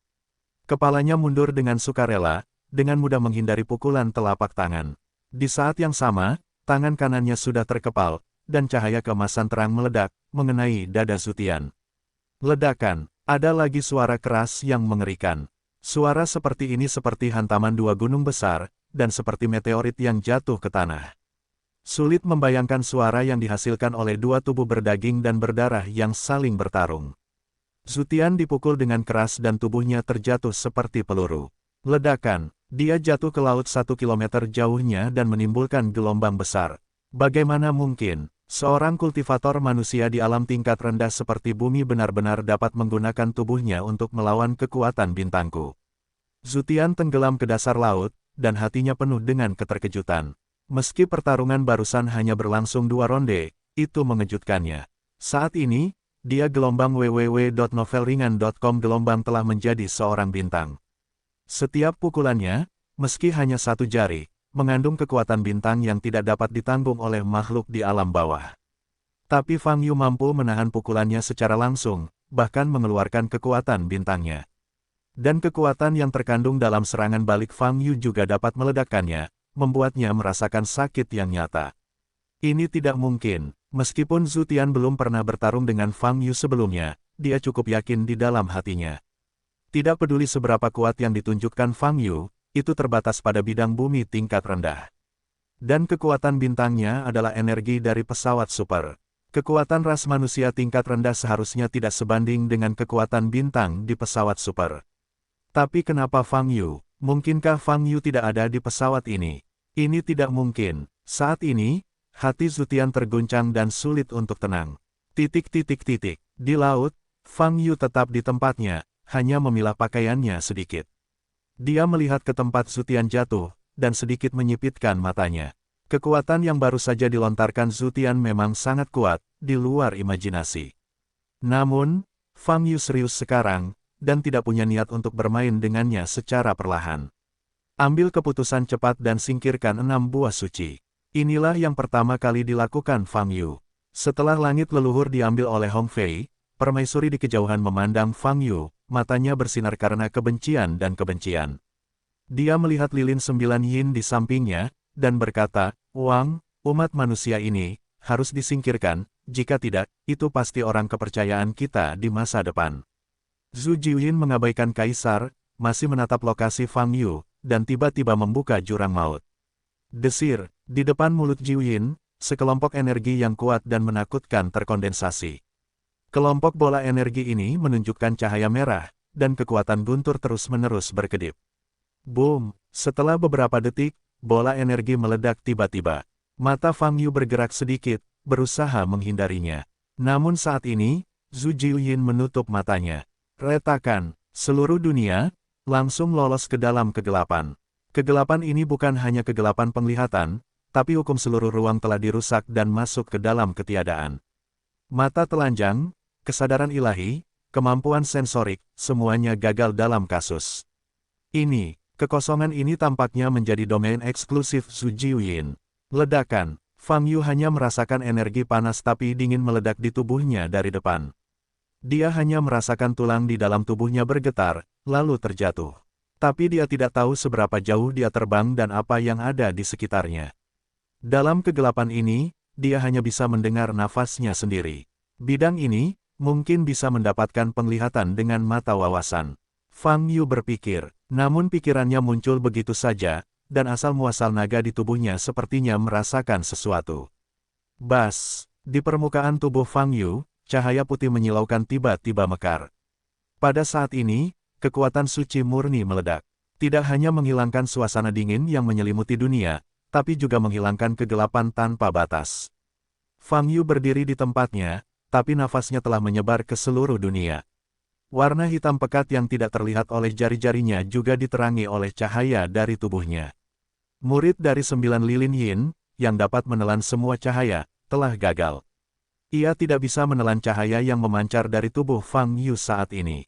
Kepalanya mundur dengan sukarela, dengan mudah menghindari pukulan telapak tangan. Di saat yang sama, tangan kanannya sudah terkepal, dan cahaya keemasan terang meledak, mengenai dada Zhu Tian. Ledakan, ada lagi suara keras yang mengerikan. Suara seperti ini seperti hantaman 2 gunung besar, dan seperti meteorit yang jatuh ke tanah. Sulit membayangkan suara yang dihasilkan oleh 2 tubuh berdaging dan berdarah yang saling bertarung. Zhu Tian dipukul dengan keras dan tubuhnya terjatuh seperti peluru. Ledakan, dia jatuh ke laut 1 kilometer jauhnya dan menimbulkan gelombang besar. Bagaimana mungkin seorang kultivator manusia di alam tingkat rendah seperti bumi benar-benar dapat menggunakan tubuhnya untuk melawan kekuatan bintangku? Zhu Tian tenggelam ke dasar laut, dan hatinya penuh dengan keterkejutan. Meski pertarungan barusan hanya berlangsung 2 ronde, itu mengejutkannya. Saat ini, dia gelombang www.novelringan.com gelombang telah menjadi seorang bintang. Setiap pukulannya, meski hanya 1 jari, mengandung kekuatan bintang yang tidak dapat ditanggung oleh makhluk di alam bawah. Tapi Fang Yu mampu menahan pukulannya secara langsung, bahkan mengeluarkan kekuatan bintangnya. Dan kekuatan yang terkandung dalam serangan balik Fang Yu juga dapat meledakkannya, membuatnya merasakan sakit yang nyata. Ini tidak mungkin. Meskipun Zhu Tian belum pernah bertarung dengan Fang Yu sebelumnya, dia cukup yakin di dalam hatinya. Tidak peduli seberapa kuat yang ditunjukkan Fang Yu, itu terbatas pada bidang bumi tingkat rendah. Dan kekuatan bintangnya adalah energi dari pesawat super. Kekuatan ras manusia tingkat rendah seharusnya tidak sebanding dengan kekuatan bintang di pesawat super. Tapi kenapa Fang Yu? Mungkinkah Fang Yu tidak ada di pesawat ini? Ini tidak mungkin. Saat ini, hati Zhu Tian terguncang dan sulit untuk tenang. Di laut, Fang Yu tetap di tempatnya, hanya memilah pakaiannya sedikit. Dia melihat ke tempat Zhu Tian jatuh, dan sedikit menyipitkan matanya. Kekuatan yang baru saja dilontarkan Zhu Tian memang sangat kuat, di luar imajinasi. Namun, Fang Yu serius sekarang, dan tidak punya niat untuk bermain dengannya secara perlahan. Ambil keputusan cepat dan singkirkan 6 buah suci. Inilah yang pertama kali dilakukan Fang Yu. Setelah langit leluhur diambil oleh Hong Fei, permaisuri di kejauhan memandang Fang Yu, matanya bersinar karena kebencian dan kebencian. Dia melihat lilin 9 yin di sampingnya, dan berkata, "Wang, umat manusia ini, harus disingkirkan, jika tidak, itu pasti orang kepercayaan kita di masa depan. Zhu Jiuyin mengabaikan kaisar, masih menatap lokasi Fang Yu, dan tiba-tiba membuka jurang maut. Desir, di depan mulut Jiuyin, sekelompok energi yang kuat dan menakutkan terkondensasi. Kelompok bola energi ini menunjukkan cahaya merah, dan kekuatan guntur terus-menerus berkedip. Boom! Setelah beberapa detik, bola energi meledak tiba-tiba. Mata Fang Yu bergerak sedikit, berusaha menghindarinya. Namun saat ini, Zhu Jiuyin menutup matanya. Retakan, seluruh dunia, langsung lolos ke dalam kegelapan. Kegelapan ini bukan hanya kegelapan penglihatan, tapi hukum seluruh ruang telah dirusak dan masuk ke dalam ketiadaan. Mata telanjang, kesadaran ilahi, kemampuan sensorik, semuanya gagal dalam kasus ini. Kekosongan ini tampaknya menjadi domain eksklusif Zhu Jiuyin. Ledakan, Fang Yu hanya merasakan energi panas tapi dingin meledak di tubuhnya dari depan. Dia hanya merasakan tulang di dalam tubuhnya bergetar, lalu terjatuh. Tapi dia tidak tahu seberapa jauh dia terbang dan apa yang ada di sekitarnya. Dalam kegelapan ini, dia hanya bisa mendengar nafasnya sendiri. Bidang ini, mungkin bisa mendapatkan penglihatan dengan mata wawasan. Fang Yu berpikir, namun pikirannya muncul begitu saja, dan asal-muasal naga di tubuhnya sepertinya merasakan sesuatu. Bas, di permukaan tubuh Fang Yu, cahaya putih menyilaukan tiba-tiba mekar. Pada saat ini, kekuatan suci murni meledak. Tidak hanya menghilangkan suasana dingin yang menyelimuti dunia, tapi juga menghilangkan kegelapan tanpa batas. Fang Yu berdiri di tempatnya, tapi nafasnya telah menyebar ke seluruh dunia. Warna hitam pekat yang tidak terlihat oleh jari-jarinya juga diterangi oleh cahaya dari tubuhnya. Murid dari 9 lilin yin, yang dapat menelan semua cahaya, telah gagal. Ia tidak bisa menelan cahaya yang memancar dari tubuh Fang Yu saat ini.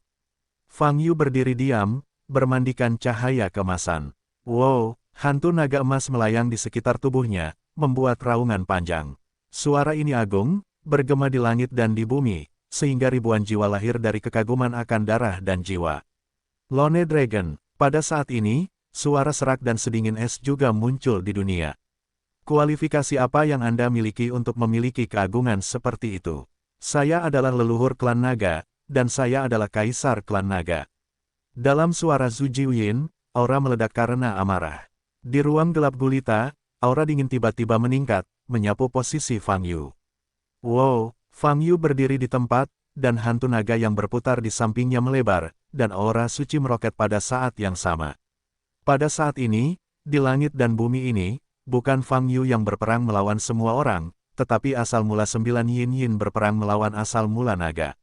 Fang Yu berdiri diam, bermandikan cahaya kemasan. Wow, hantu naga emas melayang di sekitar tubuhnya, membuat raungan panjang. Suara ini agung, bergema di langit dan di bumi, sehingga ribuan jiwa lahir dari kekaguman akan darah dan jiwa. Lone Dragon, pada saat ini, suara serak dan sedingin es juga muncul di dunia. Kualifikasi apa yang Anda miliki untuk memiliki keagungan seperti itu? Saya adalah leluhur klan naga, dan saya adalah kaisar klan naga. Dalam suara Zhu Jiuyin, aura meledak karena amarah. Di ruang gelap gulita, aura dingin tiba-tiba meningkat, menyapu posisi Fang Yu. Wow! Fang Yu berdiri di tempat, dan hantu naga yang berputar di sampingnya melebar, dan aura suci meroket pada saat yang sama. Pada saat ini, di langit dan bumi ini, bukan Fang Yu yang berperang melawan semua orang, tetapi asal mula 9 yin-yin berperang melawan asal mula naga.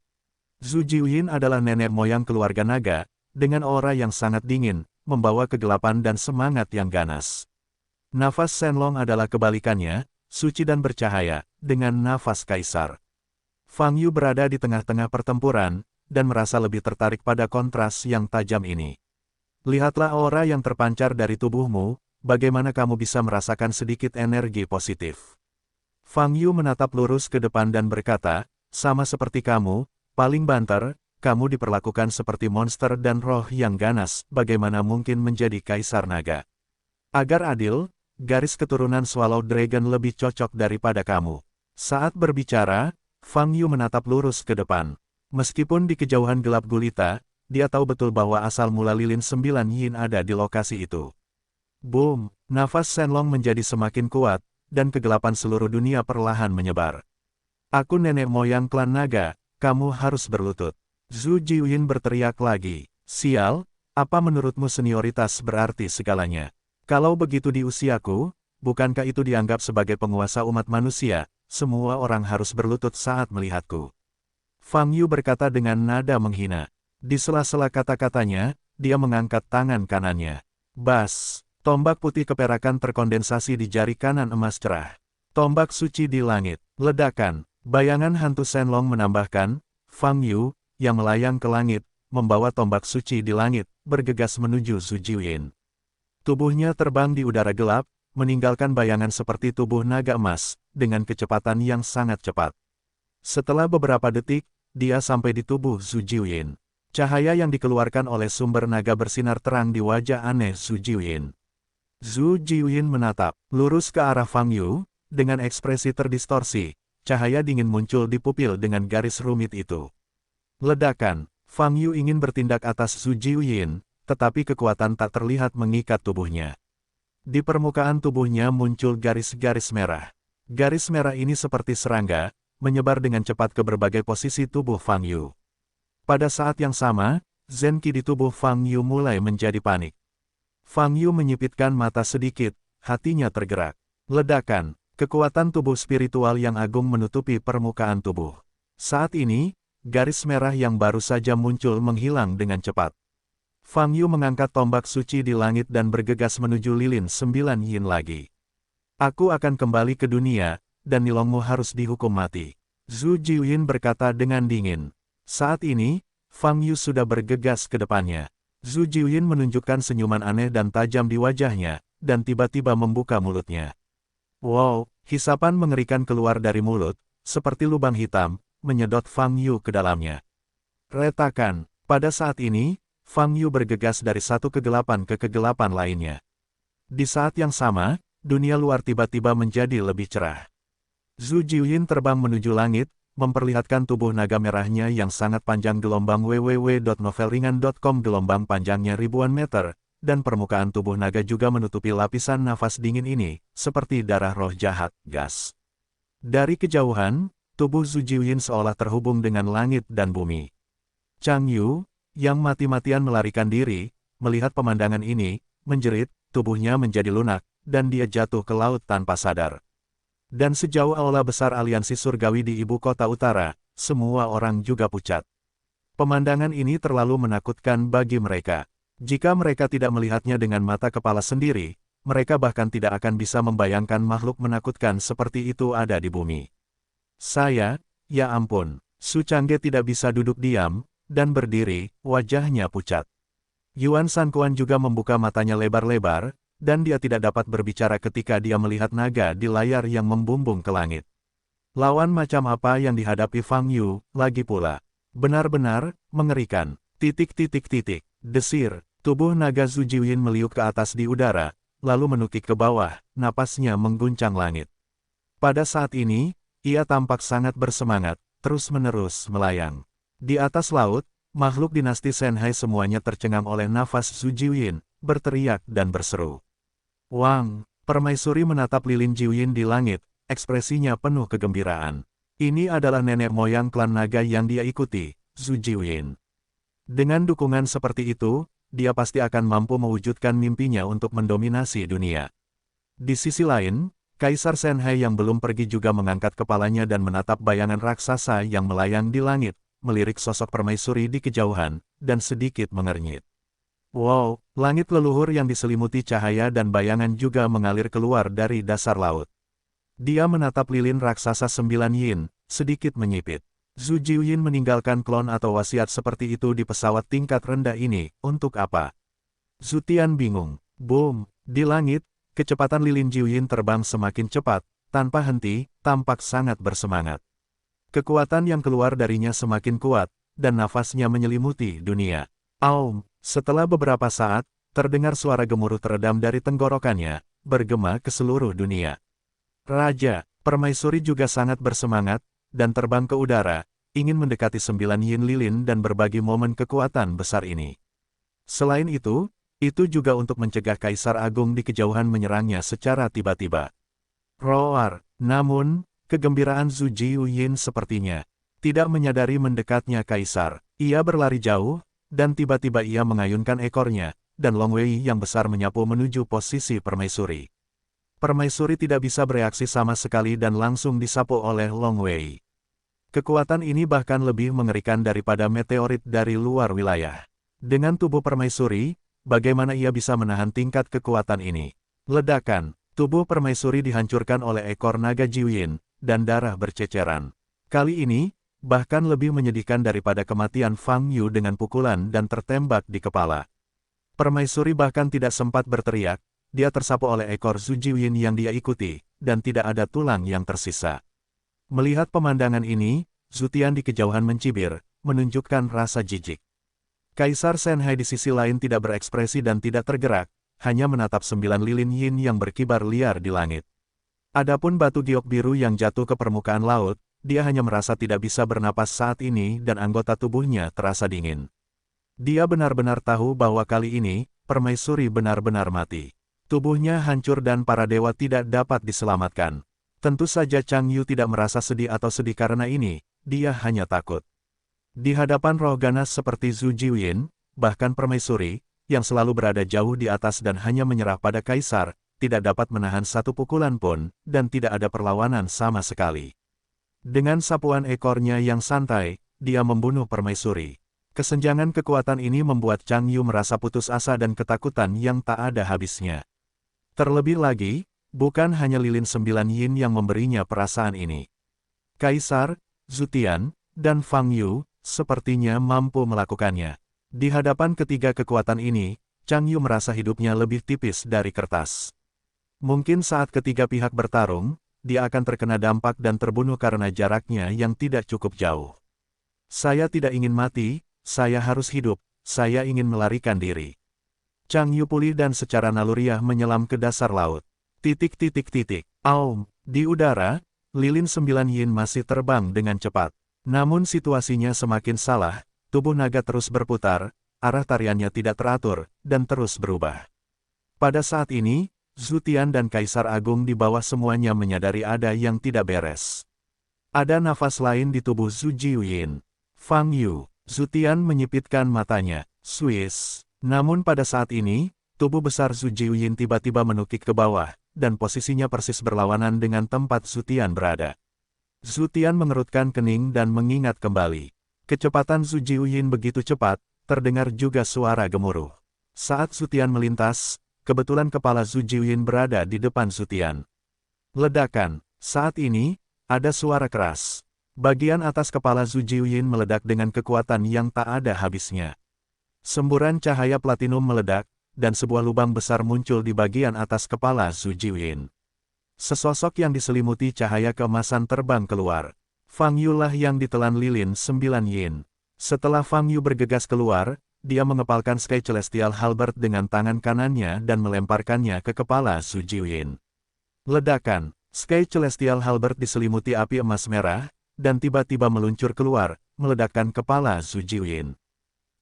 Zhu Jiuyin adalah nenek moyang keluarga naga, dengan aura yang sangat dingin, membawa kegelapan dan semangat yang ganas. Nafas Shenlong adalah kebalikannya, suci dan bercahaya, dengan nafas kaisar. Fang Yu berada di tengah-tengah pertempuran, dan merasa lebih tertarik pada kontras yang tajam ini. Lihatlah aura yang terpancar dari tubuhmu, bagaimana kamu bisa merasakan sedikit energi positif. Fang Yu menatap lurus ke depan dan berkata, sama seperti kamu, paling banter, kamu diperlakukan seperti monster dan roh yang ganas, bagaimana mungkin menjadi kaisar naga. Agar adil, garis keturunan Swallow Dragon lebih cocok daripada kamu. Saat berbicara, Fang Yu menatap lurus ke depan. Meskipun di kejauhan gelap gulita, dia tahu betul bahwa asal mula lilin 9 yin ada di lokasi itu. Boom! Nafas Shenlong menjadi semakin kuat, dan kegelapan seluruh dunia perlahan menyebar. Aku nenek moyang klan naga, kamu harus berlutut. Zhu Jiuyin berteriak lagi. Sial, apa menurutmu senioritas berarti segalanya? Kalau begitu di usiaku, bukankah itu dianggap sebagai penguasa umat manusia? Semua orang harus berlutut saat melihatku. Fang Yu berkata dengan nada menghina. Di sela-sela kata-katanya, dia mengangkat tangan kanannya. Bas! Tombak putih keperakan terkondensasi di jari kanan emas cerah. Tombak suci di langit. Ledakan. Bayangan hantu Shenlong menambahkan, Fang Yu, yang melayang ke langit, membawa tombak suci di langit, bergegas menuju Zhu Jiuyin. Tubuhnya terbang di udara gelap, meninggalkan bayangan seperti tubuh naga emas, dengan kecepatan yang sangat cepat. Setelah beberapa detik, dia sampai di tubuh Zhu Jiuyin. Cahaya yang dikeluarkan oleh sumber naga bersinar terang di wajah aneh Zhu Jiuyin. Zhu Jiuyin menatap, lurus ke arah Fang Yu, dengan ekspresi terdistorsi. cahaya dingin muncul di pupil dengan garis rumit itu. Ledakan, Fang Yu ingin bertindak atas Zhu Jiuyin, tetapi kekuatan tak terlihat mengikat tubuhnya. Di permukaan tubuhnya muncul garis-garis merah. Garis merah ini seperti serangga, menyebar dengan cepat ke berbagai posisi tubuh Fang Yu. Pada saat yang sama, Zen Qi di tubuh Fang Yu mulai menjadi panik. Fang Yu menyipitkan mata sedikit, hatinya tergerak. Ledakan, kekuatan tubuh spiritual yang agung menutupi permukaan tubuh. Saat ini, garis merah yang baru saja muncul menghilang dengan cepat. Fang Yu mengangkat tombak suci di langit dan bergegas menuju lilin 9 yin lagi. Aku akan kembali ke dunia, dan Nilongmu harus dihukum mati. Zhu Jiuyin berkata dengan dingin. Saat ini, Fang Yu sudah bergegas ke depannya. Zhu Jiuyin menunjukkan senyuman aneh dan tajam di wajahnya, dan tiba-tiba membuka mulutnya. Wow, hisapan mengerikan keluar dari mulut, seperti lubang hitam, menyedot Fang Yu ke dalamnya. Retakan, pada saat ini, Fang Yu bergegas dari satu kegelapan ke kegelapan lainnya. Di saat yang sama, dunia luar tiba-tiba menjadi lebih cerah. Zhu Jiuyin terbang menuju langit, memperlihatkan tubuh naga merahnya yang sangat panjang. Gelombang www.novelringan.com. Gelombang panjangnya ribuan meter, dan permukaan tubuh naga juga menutupi lapisan nafas dingin ini, seperti darah roh jahat, gas. Dari kejauhan, tubuh Zhu Jiuyin seolah terhubung dengan langit dan bumi. Chang Yu, yang mati-matian melarikan diri, melihat pemandangan ini, menjerit, tubuhnya menjadi lunak, dan dia jatuh ke laut tanpa sadar. Dan sejauh aula besar aliansi surgawi di ibu kota utara, semua orang juga pucat. Pemandangan ini terlalu menakutkan bagi mereka. Jika mereka tidak melihatnya dengan mata kepala sendiri, mereka bahkan tidak akan bisa membayangkan makhluk menakutkan seperti itu ada di bumi. Ya ampun, Su Changge tidak bisa duduk diam, dan berdiri, wajahnya pucat. Yuan Sanquan juga membuka matanya lebar-lebar, dan dia tidak dapat berbicara ketika dia melihat naga di layar yang membumbung ke langit. Lawan macam apa yang dihadapi Fang Yu, lagi pula. Benar-benar, mengerikan. Desir, tubuh naga Zhu Jiuyin meliuk ke atas di udara, lalu menukik ke bawah, napasnya mengguncang langit. Pada saat ini, ia tampak sangat bersemangat, terus-menerus melayang. Di atas laut, makhluk dinasti Shenhai semuanya tercengang oleh nafas Zhu Jiuyin, berteriak dan berseru. Wang, permaisuri menatap lilin Jiuyin di langit, ekspresinya penuh kegembiraan. Ini adalah nenek moyang klan naga yang dia ikuti, Zhu Jiuyin. Dengan dukungan seperti itu, dia pasti akan mampu mewujudkan mimpinya untuk mendominasi dunia. Di sisi lain, Kaisar Shenhai yang belum pergi juga mengangkat kepalanya dan menatap bayangan raksasa yang melayang di langit, melirik sosok permaisuri di kejauhan, dan sedikit mengernyit. Wow, langit leluhur yang diselimuti cahaya dan bayangan juga mengalir keluar dari dasar laut. Dia menatap lilin raksasa 9 yin, sedikit menyipit. Zhu Jiuyin meninggalkan klon atau wasiat seperti itu di pesawat tingkat rendah ini, untuk apa? Zhu Tian bingung. Boom, di langit, kecepatan lilin Jiuyin terbang semakin cepat, tanpa henti, tampak sangat bersemangat. Kekuatan yang keluar darinya semakin kuat, dan nafasnya menyelimuti dunia. Aum, setelah beberapa saat, terdengar suara gemuruh teredam dari tenggorokannya, bergema ke seluruh dunia. Raja, permaisuri juga sangat bersemangat, dan terbang ke udara, ingin mendekati 9 yin lilin dan berbagi momen kekuatan besar ini. Selain itu juga untuk mencegah Kaisar Agung di kejauhan menyerangnya secara tiba-tiba. Roar, namun, kegembiraan Zhu Jiuyin sepertinya tidak menyadari mendekatnya Kaisar. Ia berlari jauh, dan tiba-tiba ia mengayunkan ekornya, dan Long Wei yang besar menyapu menuju posisi permaisuri. Permaisuri tidak bisa bereaksi sama sekali dan langsung disapu oleh Long Wei. Kekuatan ini bahkan lebih mengerikan daripada meteorit dari luar wilayah. Dengan tubuh permaisuri, bagaimana ia bisa menahan tingkat kekuatan ini? Ledakan, tubuh permaisuri dihancurkan oleh ekor naga Jiuyin, dan darah berceceran. Kali ini, bahkan lebih menyedihkan daripada kematian Fang Yu dengan pukulan dan tertembak di kepala. Permaisuri bahkan tidak sempat berteriak, dia tersapu oleh ekor Zhu Jiuyin yang dia ikuti, dan tidak ada tulang yang tersisa. Melihat pemandangan ini, Zhu Tian di kejauhan mencibir, menunjukkan rasa jijik. Kaisar Shenhai di sisi lain tidak berekspresi dan tidak tergerak, hanya menatap 9 lilin yin yang berkibar liar di langit. Adapun batu giok biru yang jatuh ke permukaan laut, dia hanya merasa tidak bisa bernapas saat ini dan anggota tubuhnya terasa dingin. Dia benar-benar tahu bahwa kali ini, permaisuri benar-benar mati. Tubuhnya hancur dan para dewa tidak dapat diselamatkan. Tentu saja Chang Yu tidak merasa sedih atau sedih karena ini, dia hanya takut. Di hadapan roh ganas seperti Zhu Jiuyin, bahkan permaisuri, yang selalu berada jauh di atas dan hanya menyerah pada kaisar, tidak dapat menahan satu pukulan pun, dan tidak ada perlawanan sama sekali. Dengan sapuan ekornya yang santai, dia membunuh permaisuri. Kesenjangan kekuatan ini membuat Chang Yu merasa putus asa dan ketakutan yang tak ada habisnya. Terlebih lagi, bukan hanya lilin 9 yin yang memberinya perasaan ini. Kaisar, Zhu Tian, dan Fang Yu, sepertinya mampu melakukannya. Di hadapan ketiga kekuatan ini, Chang Yu merasa hidupnya lebih tipis dari kertas. Mungkin saat ketiga pihak bertarung, dia akan terkena dampak dan terbunuh karena jaraknya yang tidak cukup jauh. Saya tidak ingin mati, saya harus hidup, saya ingin melarikan diri. Chang Yu pulih dan secara naluriah menyelam ke dasar laut. Aum, di udara, lilin 9 yin masih terbang dengan cepat. Namun situasinya semakin salah. Tubuh naga terus berputar, arah tariannya tidak teratur, dan terus berubah. Pada saat ini, Zhu Tian dan Kaisar Agung di bawah semuanya menyadari ada yang tidak beres. Ada nafas lain di tubuh Zhu Jiuyin. Fang Yu, Zhu Tian menyipitkan matanya, Swiss. Namun pada saat ini, tubuh besar Zhu Jiuyin tiba-tiba menukik ke bawah, dan posisinya persis berlawanan dengan tempat Zhu Tian berada. Zhu Tian mengerutkan kening dan mengingat kembali. Kecepatan Zhu Jiuyin begitu cepat, terdengar juga suara gemuruh. Saat Zhu Tian melintas, kebetulan kepala Zhu Jiuyin berada di depan Zhu Tian. Ledakan. Saat ini, ada suara keras. Bagian atas kepala Zhu Jiuyin meledak dengan kekuatan yang tak ada habisnya. Semburan cahaya platinum meledak, dan sebuah lubang besar muncul di bagian atas kepala Zhu Jiuyin. Sesosok yang diselimuti cahaya keemasan terbang keluar. Fang Yu lah yang ditelan lilin 9 yin. Setelah Fang Yu bergegas keluar, dia mengepalkan Sky Celestial Halberd dengan tangan kanannya dan melemparkannya ke kepala Zhu Jiuyin. Ledakan, Sky Celestial Halberd diselimuti api emas merah, dan tiba-tiba meluncur keluar, meledakkan kepala Zhu Jiuyin.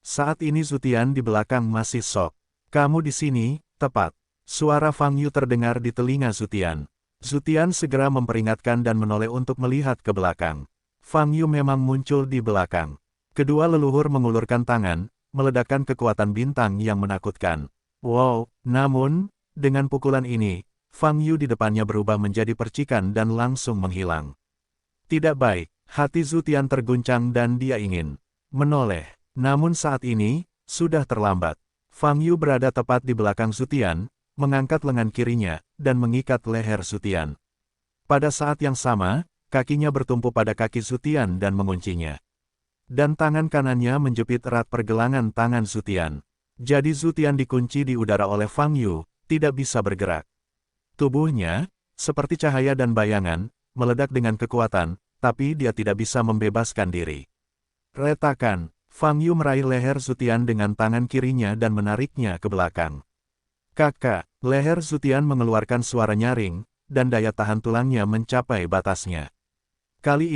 Saat ini Zhu Tian di belakang masih shock. Kamu di sini, tepat. Suara Fang Yu terdengar di telinga Zhu Tian. Zhu Tian segera memperingatkan dan menoleh untuk melihat ke belakang. Fang Yu memang muncul di belakang. Kedua leluhur mengulurkan tangan, meledakkan kekuatan bintang yang menakutkan. Wow, namun, dengan pukulan ini, Fang Yu di depannya berubah menjadi percikan dan langsung menghilang. Tidak baik, hati Zhu Tian terguncang dan dia ingin menoleh. Namun saat ini, sudah terlambat. Fang Yu berada tepat di belakang Zhu Tian, mengangkat lengan kirinya, dan mengikat leher Zhu Tian. Pada saat yang sama, kakinya bertumpu pada kaki Zhu Tian dan menguncinya. Dan tangan kanannya menjepit erat pergelangan tangan Zhu Tian. Jadi Zhu Tian dikunci di udara oleh Fang Yu, tidak bisa bergerak. Tubuhnya, seperti cahaya dan bayangan, meledak dengan kekuatan, tapi dia tidak bisa membebaskan diri. Retakan, Fang Yu meraih leher Zhu Tian dengan tangan kirinya dan menariknya ke belakang. Kakak, leher Zhu Tian mengeluarkan suara nyaring, dan daya tahan tulangnya mencapai batasnya. Kali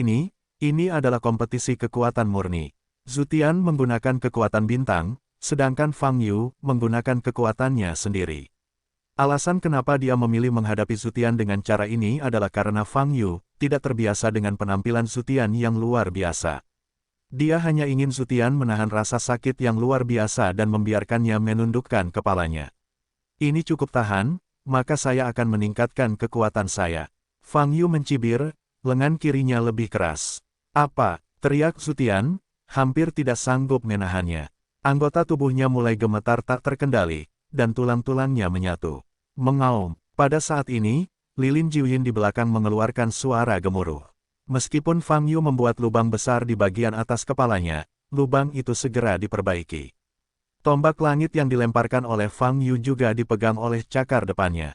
ini adalah kompetisi kekuatan murni. Zhu Tian menggunakan kekuatan bintang, sedangkan Fang Yu menggunakan kekuatannya sendiri. Alasan kenapa dia memilih menghadapi Zhu Tian dengan cara ini adalah karena Fang Yu tidak terbiasa dengan penampilan Zhu Tian yang luar biasa. Dia hanya ingin Zhu Tian menahan rasa sakit yang luar biasa dan membiarkannya menundukkan kepalanya. Ini cukup tahan, maka saya akan meningkatkan kekuatan saya. Fang Yu mencibir, lengan kirinya lebih keras. Apa? Teriak Zhu Tian, hampir tidak sanggup menahannya. Anggota tubuhnya mulai gemetar tak terkendali, dan tulang-tulangnya menyatu. Mengaum. Pada saat ini, lilin Jiuyin di belakang mengeluarkan suara gemuruh. Meskipun Fang Yu membuat lubang besar di bagian atas kepalanya, lubang itu segera diperbaiki. Tombak langit yang dilemparkan oleh Fang Yu juga dipegang oleh cakar depannya.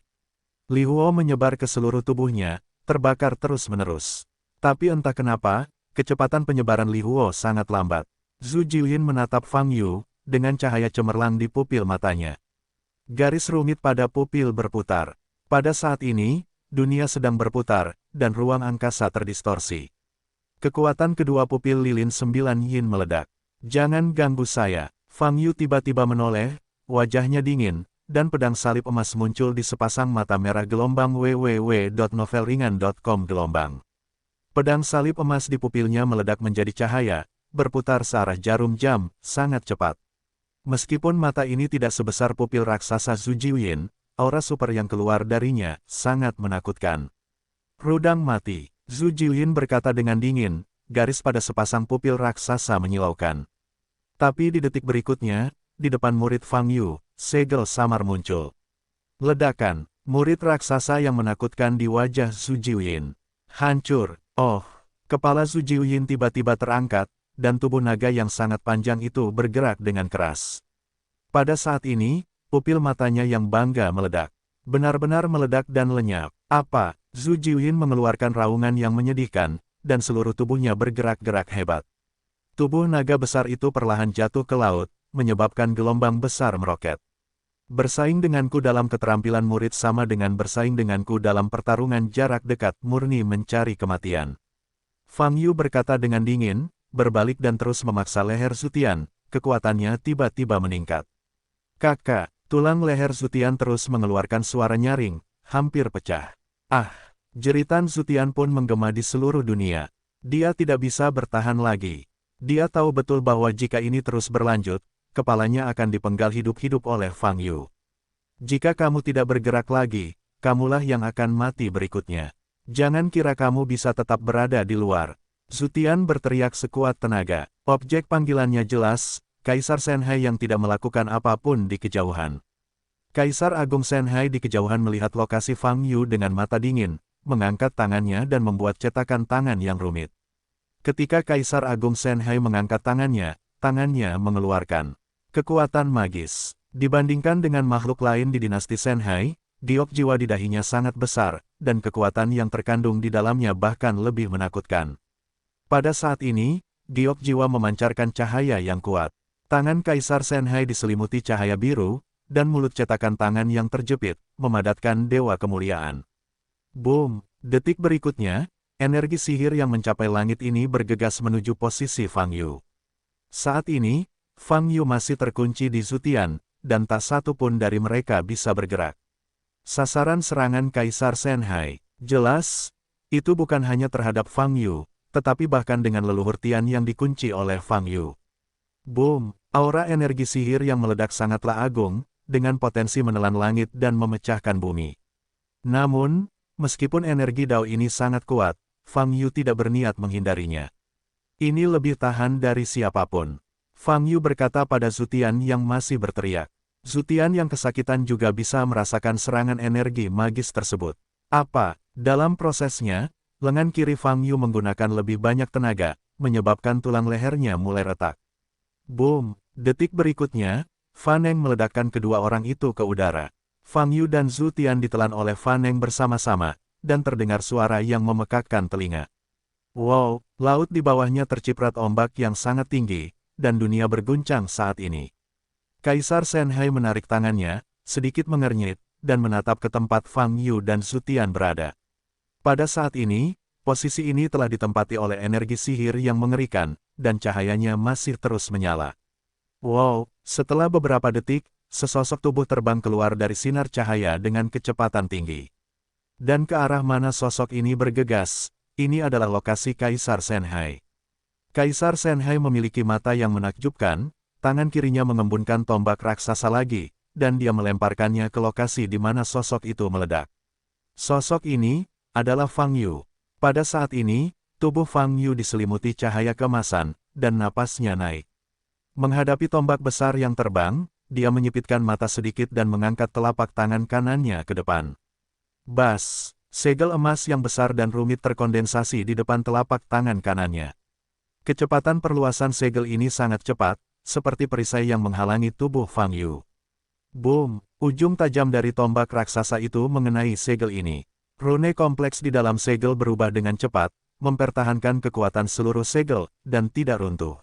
Li Huo menyebar ke seluruh tubuhnya, terbakar terus-menerus. Tapi entah kenapa, kecepatan penyebaran Li Huo sangat lambat. Zhu Jiuyin menatap Fang Yu, dengan cahaya cemerlang di pupil matanya. Garis rumit pada pupil berputar. Pada saat ini, dunia sedang berputar, dan ruang angkasa terdistorsi. Kekuatan kedua pupil lilin 9 yin meledak. Jangan ganggu saya. Fang Yu tiba-tiba menoleh, wajahnya dingin, dan pedang salib emas muncul di sepasang mata merah gelombang www.novelringan.com gelombang. Pedang salib emas di pupilnya meledak menjadi cahaya, berputar searah jarum jam, sangat cepat. Meskipun mata ini tidak sebesar pupil raksasa Zhu Jiuyin, aura super yang keluar darinya sangat menakutkan. Rudang mati, Zhu Jiuyin berkata dengan dingin, garis pada sepasang pupil raksasa menyilaukan. Tapi di detik berikutnya, di depan murid Fang Yu, segel samar muncul. Ledakan, murid raksasa yang menakutkan di wajah Zhu Jiuyin. Hancur. Oh, kepala Zhu Jiuyin tiba-tiba terangkat, dan tubuh naga yang sangat panjang itu bergerak dengan keras. Pada saat ini, pupil matanya yang bangga meledak. Benar-benar meledak dan lenyap. Apa? Zhu Jiuyin mengeluarkan raungan yang menyedihkan, dan seluruh tubuhnya bergerak-gerak hebat. Tubuh naga besar itu perlahan jatuh ke laut, menyebabkan gelombang besar meroket. Bersaing denganku dalam keterampilan murid sama dengan bersaing denganku dalam pertarungan jarak dekat murni mencari kematian. Fang Yu berkata dengan dingin, berbalik dan terus memaksa leher Zutian, kekuatannya tiba-tiba meningkat. Kakak, tulang leher Zutian terus mengeluarkan suara nyaring, hampir pecah. Ah, jeritan Zutian pun menggema di seluruh dunia. Dia tidak bisa bertahan lagi. Dia tahu betul bahwa jika ini terus berlanjut, kepalanya akan dipenggal hidup-hidup oleh Fang Yu. Jika kamu tidak bergerak lagi, kamulah yang akan mati berikutnya. Jangan kira kamu bisa tetap berada di luar. Zutian berteriak sekuat tenaga. Objek panggilannya jelas, Kaisar Shenhai yang tidak melakukan apapun di kejauhan. Kaisar Agung Shenhai di kejauhan melihat lokasi Fang Yu dengan mata dingin, mengangkat tangannya dan membuat cetakan tangan yang rumit. Ketika Kaisar Agung Shenhai mengangkat tangannya mengeluarkan kekuatan magis. Dibandingkan dengan makhluk lain di dinasti Shenhai, giok jiwa di dahinya sangat besar, dan kekuatan yang terkandung di dalamnya bahkan lebih menakutkan. Pada saat ini, giok jiwa memancarkan cahaya yang kuat. Tangan Kaisar Shenhai diselimuti cahaya biru, dan mulut cetakan tangan yang terjepit, memadatkan dewa kemuliaan. Boom! Detik berikutnya, energi sihir yang mencapai langit ini bergegas menuju posisi Fang Yu. Saat ini, Fang Yu masih terkunci di Zutian, dan tak satu pun dari mereka bisa bergerak. Sasaran serangan Kaisar Shenhai, jelas, itu bukan hanya terhadap Fang Yu, tetapi bahkan dengan leluhur Tian yang dikunci oleh Fang Yu. Boom! Aura energi sihir yang meledak sangatlah agung, dengan potensi menelan langit dan memecahkan bumi. Namun, meskipun energi Dao ini sangat kuat, Fang Yu tidak berniat menghindarinya. Ini lebih tahan dari siapapun. Fang Yu berkata pada Zutian yang masih berteriak. Zutian yang kesakitan juga bisa merasakan serangan energi magis tersebut. Apa? Dalam prosesnya, lengan kiri Fang Yu menggunakan lebih banyak tenaga, menyebabkan tulang lehernya mulai retak. Boom! Detik berikutnya, Fan Eng meledakkan kedua orang itu ke udara. Fang Yu dan Zutian ditelan oleh Fan Eng bersama-sama, dan terdengar suara yang memekakkan telinga. Wow! Laut di bawahnya terciprat ombak yang sangat tinggi, dan dunia berguncang saat ini. Kaisar Shenhai menarik tangannya, sedikit mengernyit, dan menatap ke tempat Fang Yu dan Zutian berada. Pada saat ini, posisi ini telah ditempati oleh energi sihir yang mengerikan, dan cahayanya masih terus menyala. Wow! Setelah beberapa detik, sesosok tubuh terbang keluar dari sinar cahaya dengan kecepatan tinggi. Dan ke arah mana sosok ini bergegas, ini adalah lokasi Kaisar Shenhai. Kaisar Shenhai memiliki mata yang menakjubkan, tangan kirinya mengembunkan tombak raksasa lagi, dan dia melemparkannya ke lokasi di mana sosok itu meledak. Sosok ini adalah Fang Yu. Pada saat ini, tubuh Fang Yu diselimuti cahaya keemasan, dan napasnya naik. Menghadapi tombak besar yang terbang, dia menyipitkan mata sedikit dan mengangkat telapak tangan kanannya ke depan. Bas! Segel emas yang besar dan rumit terkondensasi di depan telapak tangan kanannya. Kecepatan perluasan segel ini sangat cepat, seperti perisai yang menghalangi tubuh Fang Yu. Boom! Ujung tajam dari tombak raksasa itu mengenai segel ini. Rune kompleks di dalam segel berubah dengan cepat, mempertahankan kekuatan seluruh segel, dan tidak runtuh.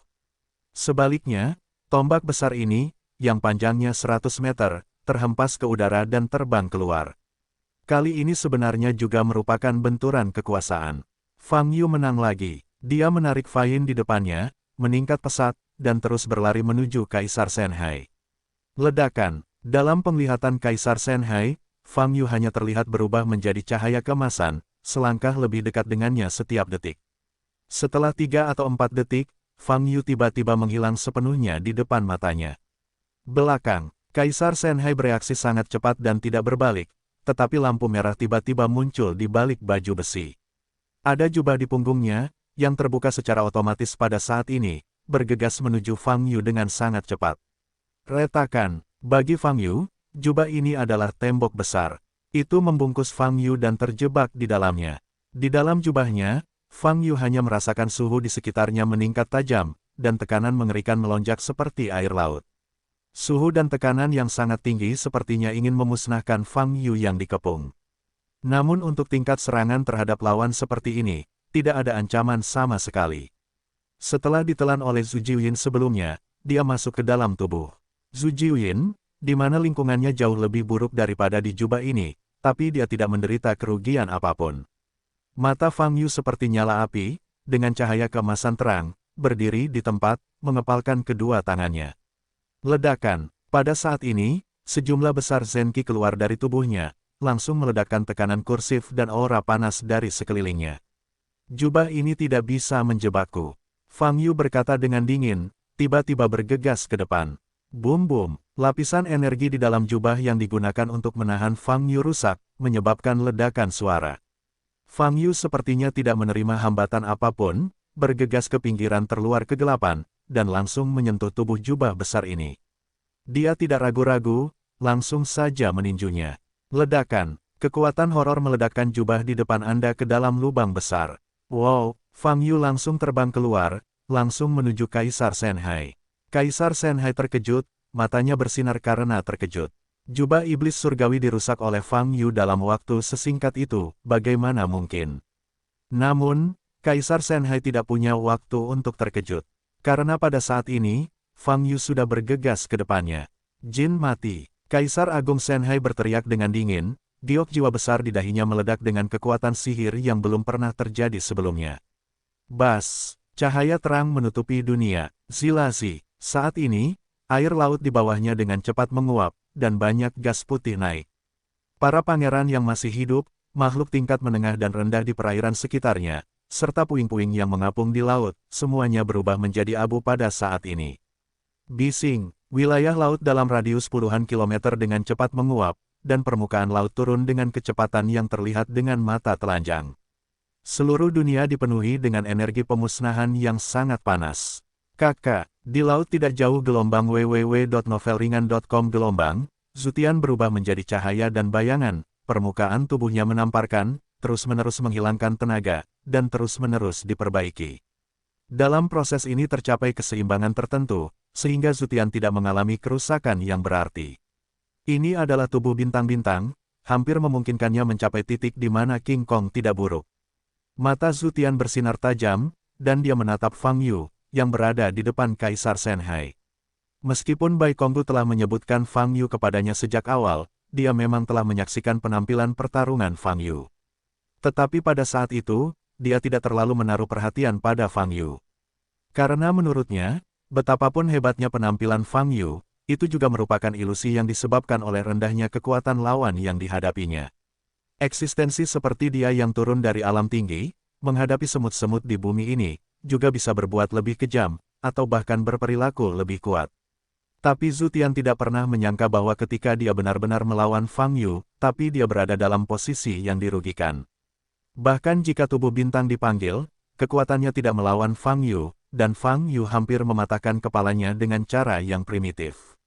Sebaliknya, tombak besar ini, yang panjangnya 100 meter, terhempas ke udara dan terbang keluar. Kali ini sebenarnya juga merupakan benturan kekuasaan. Fang Yu menang lagi. Dia menarik Fain di depannya, meningkat pesat, dan terus berlari menuju Kaisar Shenhai. Ledakan. Dalam penglihatan Kaisar Shenhai, Fang Yu hanya terlihat berubah menjadi cahaya keemasan, selangkah lebih dekat dengannya setiap detik. Setelah 3 atau 4 detik, Fang Yu tiba-tiba menghilang sepenuhnya di depan matanya. Belakang, Kaisar Shenhai bereaksi sangat cepat dan tidak berbalik, tetapi lampu merah tiba-tiba muncul di balik baju besi. Ada jubah di punggungnya, yang terbuka secara otomatis pada saat ini, bergegas menuju Fang Yu dengan sangat cepat. Retakan, bagi Fang Yu, jubah ini adalah tembok besar. Itu membungkus Fang Yu dan terjebak di dalamnya. Di dalam jubahnya, Fang Yu hanya merasakan suhu di sekitarnya meningkat tajam, dan tekanan mengerikan melonjak seperti air laut. Suhu dan tekanan yang sangat tinggi sepertinya ingin memusnahkan Fang Yu yang dikepung. Namun untuk tingkat serangan terhadap lawan seperti ini, tidak ada ancaman sama sekali. Setelah ditelan oleh Zhu Jiuyin sebelumnya, dia masuk ke dalam tubuh Zhu Jiuyin, di mana lingkungannya jauh lebih buruk daripada di jubah ini, tapi dia tidak menderita kerugian apapun. Mata Fang Yu seperti nyala api, dengan cahaya keemasan terang, berdiri di tempat, mengepalkan kedua tangannya. Ledakan. Pada saat ini, sejumlah besar Zenki keluar dari tubuhnya, langsung meledakkan tekanan kursif dan aura panas dari sekelilingnya. Jubah ini tidak bisa menjebakku. Fang Yu berkata dengan dingin, tiba-tiba bergegas ke depan. Bum-bum, lapisan energi di dalam jubah yang digunakan untuk menahan Fang Yu rusak, menyebabkan ledakan suara. Fang Yu sepertinya tidak menerima hambatan apapun, bergegas ke pinggiran terluar kegelapan, dan langsung menyentuh tubuh jubah besar ini. Dia tidak ragu-ragu, langsung saja meninjunya. Ledakan, kekuatan horor meledakkan jubah di depan Anda ke dalam lubang besar. Wow, Fang Yu langsung terbang keluar, langsung menuju Kaisar Shenhai. Kaisar Shenhai terkejut, matanya bersinar karena terkejut. Jubah iblis surgawi dirusak oleh Fang Yu dalam waktu sesingkat itu, bagaimana mungkin? Namun, Kaisar Shenhai tidak punya waktu untuk terkejut. Karena pada saat ini, Fang Yu sudah bergegas ke depannya. Jin mati. Kaisar Agung Shenhai berteriak dengan dingin, giok jiwa besar di dahinya meledak dengan kekuatan sihir yang belum pernah terjadi sebelumnya. Bas, cahaya terang menutupi dunia. Zilazi. Saat ini, air laut di bawahnya dengan cepat menguap, dan banyak gas putih naik. Para pangeran yang masih hidup, makhluk tingkat menengah dan rendah di perairan sekitarnya, serta puing-puing yang mengapung di laut, semuanya berubah menjadi abu pada saat ini. Bising, wilayah laut dalam radius puluhan kilometer dengan cepat menguap, dan permukaan laut turun dengan kecepatan yang terlihat dengan mata telanjang. Seluruh dunia dipenuhi dengan energi pemusnahan yang sangat panas. Kakak, di laut tidak jauh gelombang www.novelringan.com gelombang, Zutian berubah menjadi cahaya dan bayangan, permukaan tubuhnya menamparkan, terus-menerus menghilangkan tenaga, dan terus-menerus diperbaiki. Dalam proses ini tercapai keseimbangan tertentu, sehingga Zutian tidak mengalami kerusakan yang berarti. Ini adalah tubuh bintang-bintang, hampir memungkinkannya mencapai titik di mana King Kong tidak buruk. Mata Zutian bersinar tajam, dan dia menatap Fang Yu, yang berada di depan Kaisar Shenhai. Meskipun Bai Konggu telah menyebutkan Fang Yu kepadanya sejak awal, dia memang telah menyaksikan penampilan pertarungan Fang Yu. Tetapi pada saat itu, dia tidak terlalu menaruh perhatian pada Fang Yu. Karena menurutnya, betapapun hebatnya penampilan Fang Yu, itu juga merupakan ilusi yang disebabkan oleh rendahnya kekuatan lawan yang dihadapinya. Eksistensi seperti dia yang turun dari alam tinggi, menghadapi semut-semut di bumi ini, juga bisa berbuat lebih kejam, atau bahkan berperilaku lebih kuat. Tapi Zutian tidak pernah menyangka bahwa ketika dia benar-benar melawan Fang Yu, tapi dia berada dalam posisi yang dirugikan. Bahkan jika tubuh bintang dipanggil, kekuatannya tidak melawan Fang Yu, dan Fang Yu hampir mematahkan kepalanya dengan cara yang primitif.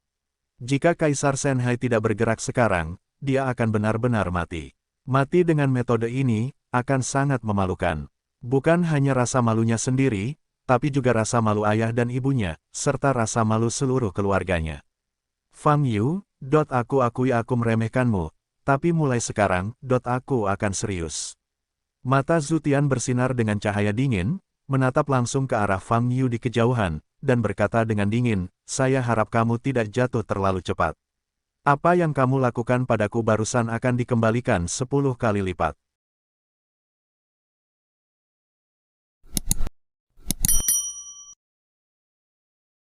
Jika Kaisar Shenhai tidak bergerak sekarang, dia akan benar-benar mati. Mati dengan metode ini, akan sangat memalukan. Bukan hanya rasa malunya sendiri, tapi juga rasa malu ayah dan ibunya, serta rasa malu seluruh keluarganya. Fang Yu, aku akui aku meremehkanmu, tapi mulai sekarang, aku akan serius. Mata Zutian bersinar dengan cahaya dingin, menatap langsung ke arah Fang Yu di kejauhan, dan berkata dengan dingin, saya harap kamu tidak jatuh terlalu cepat. Apa yang kamu lakukan padaku barusan akan dikembalikan 10 kali lipat.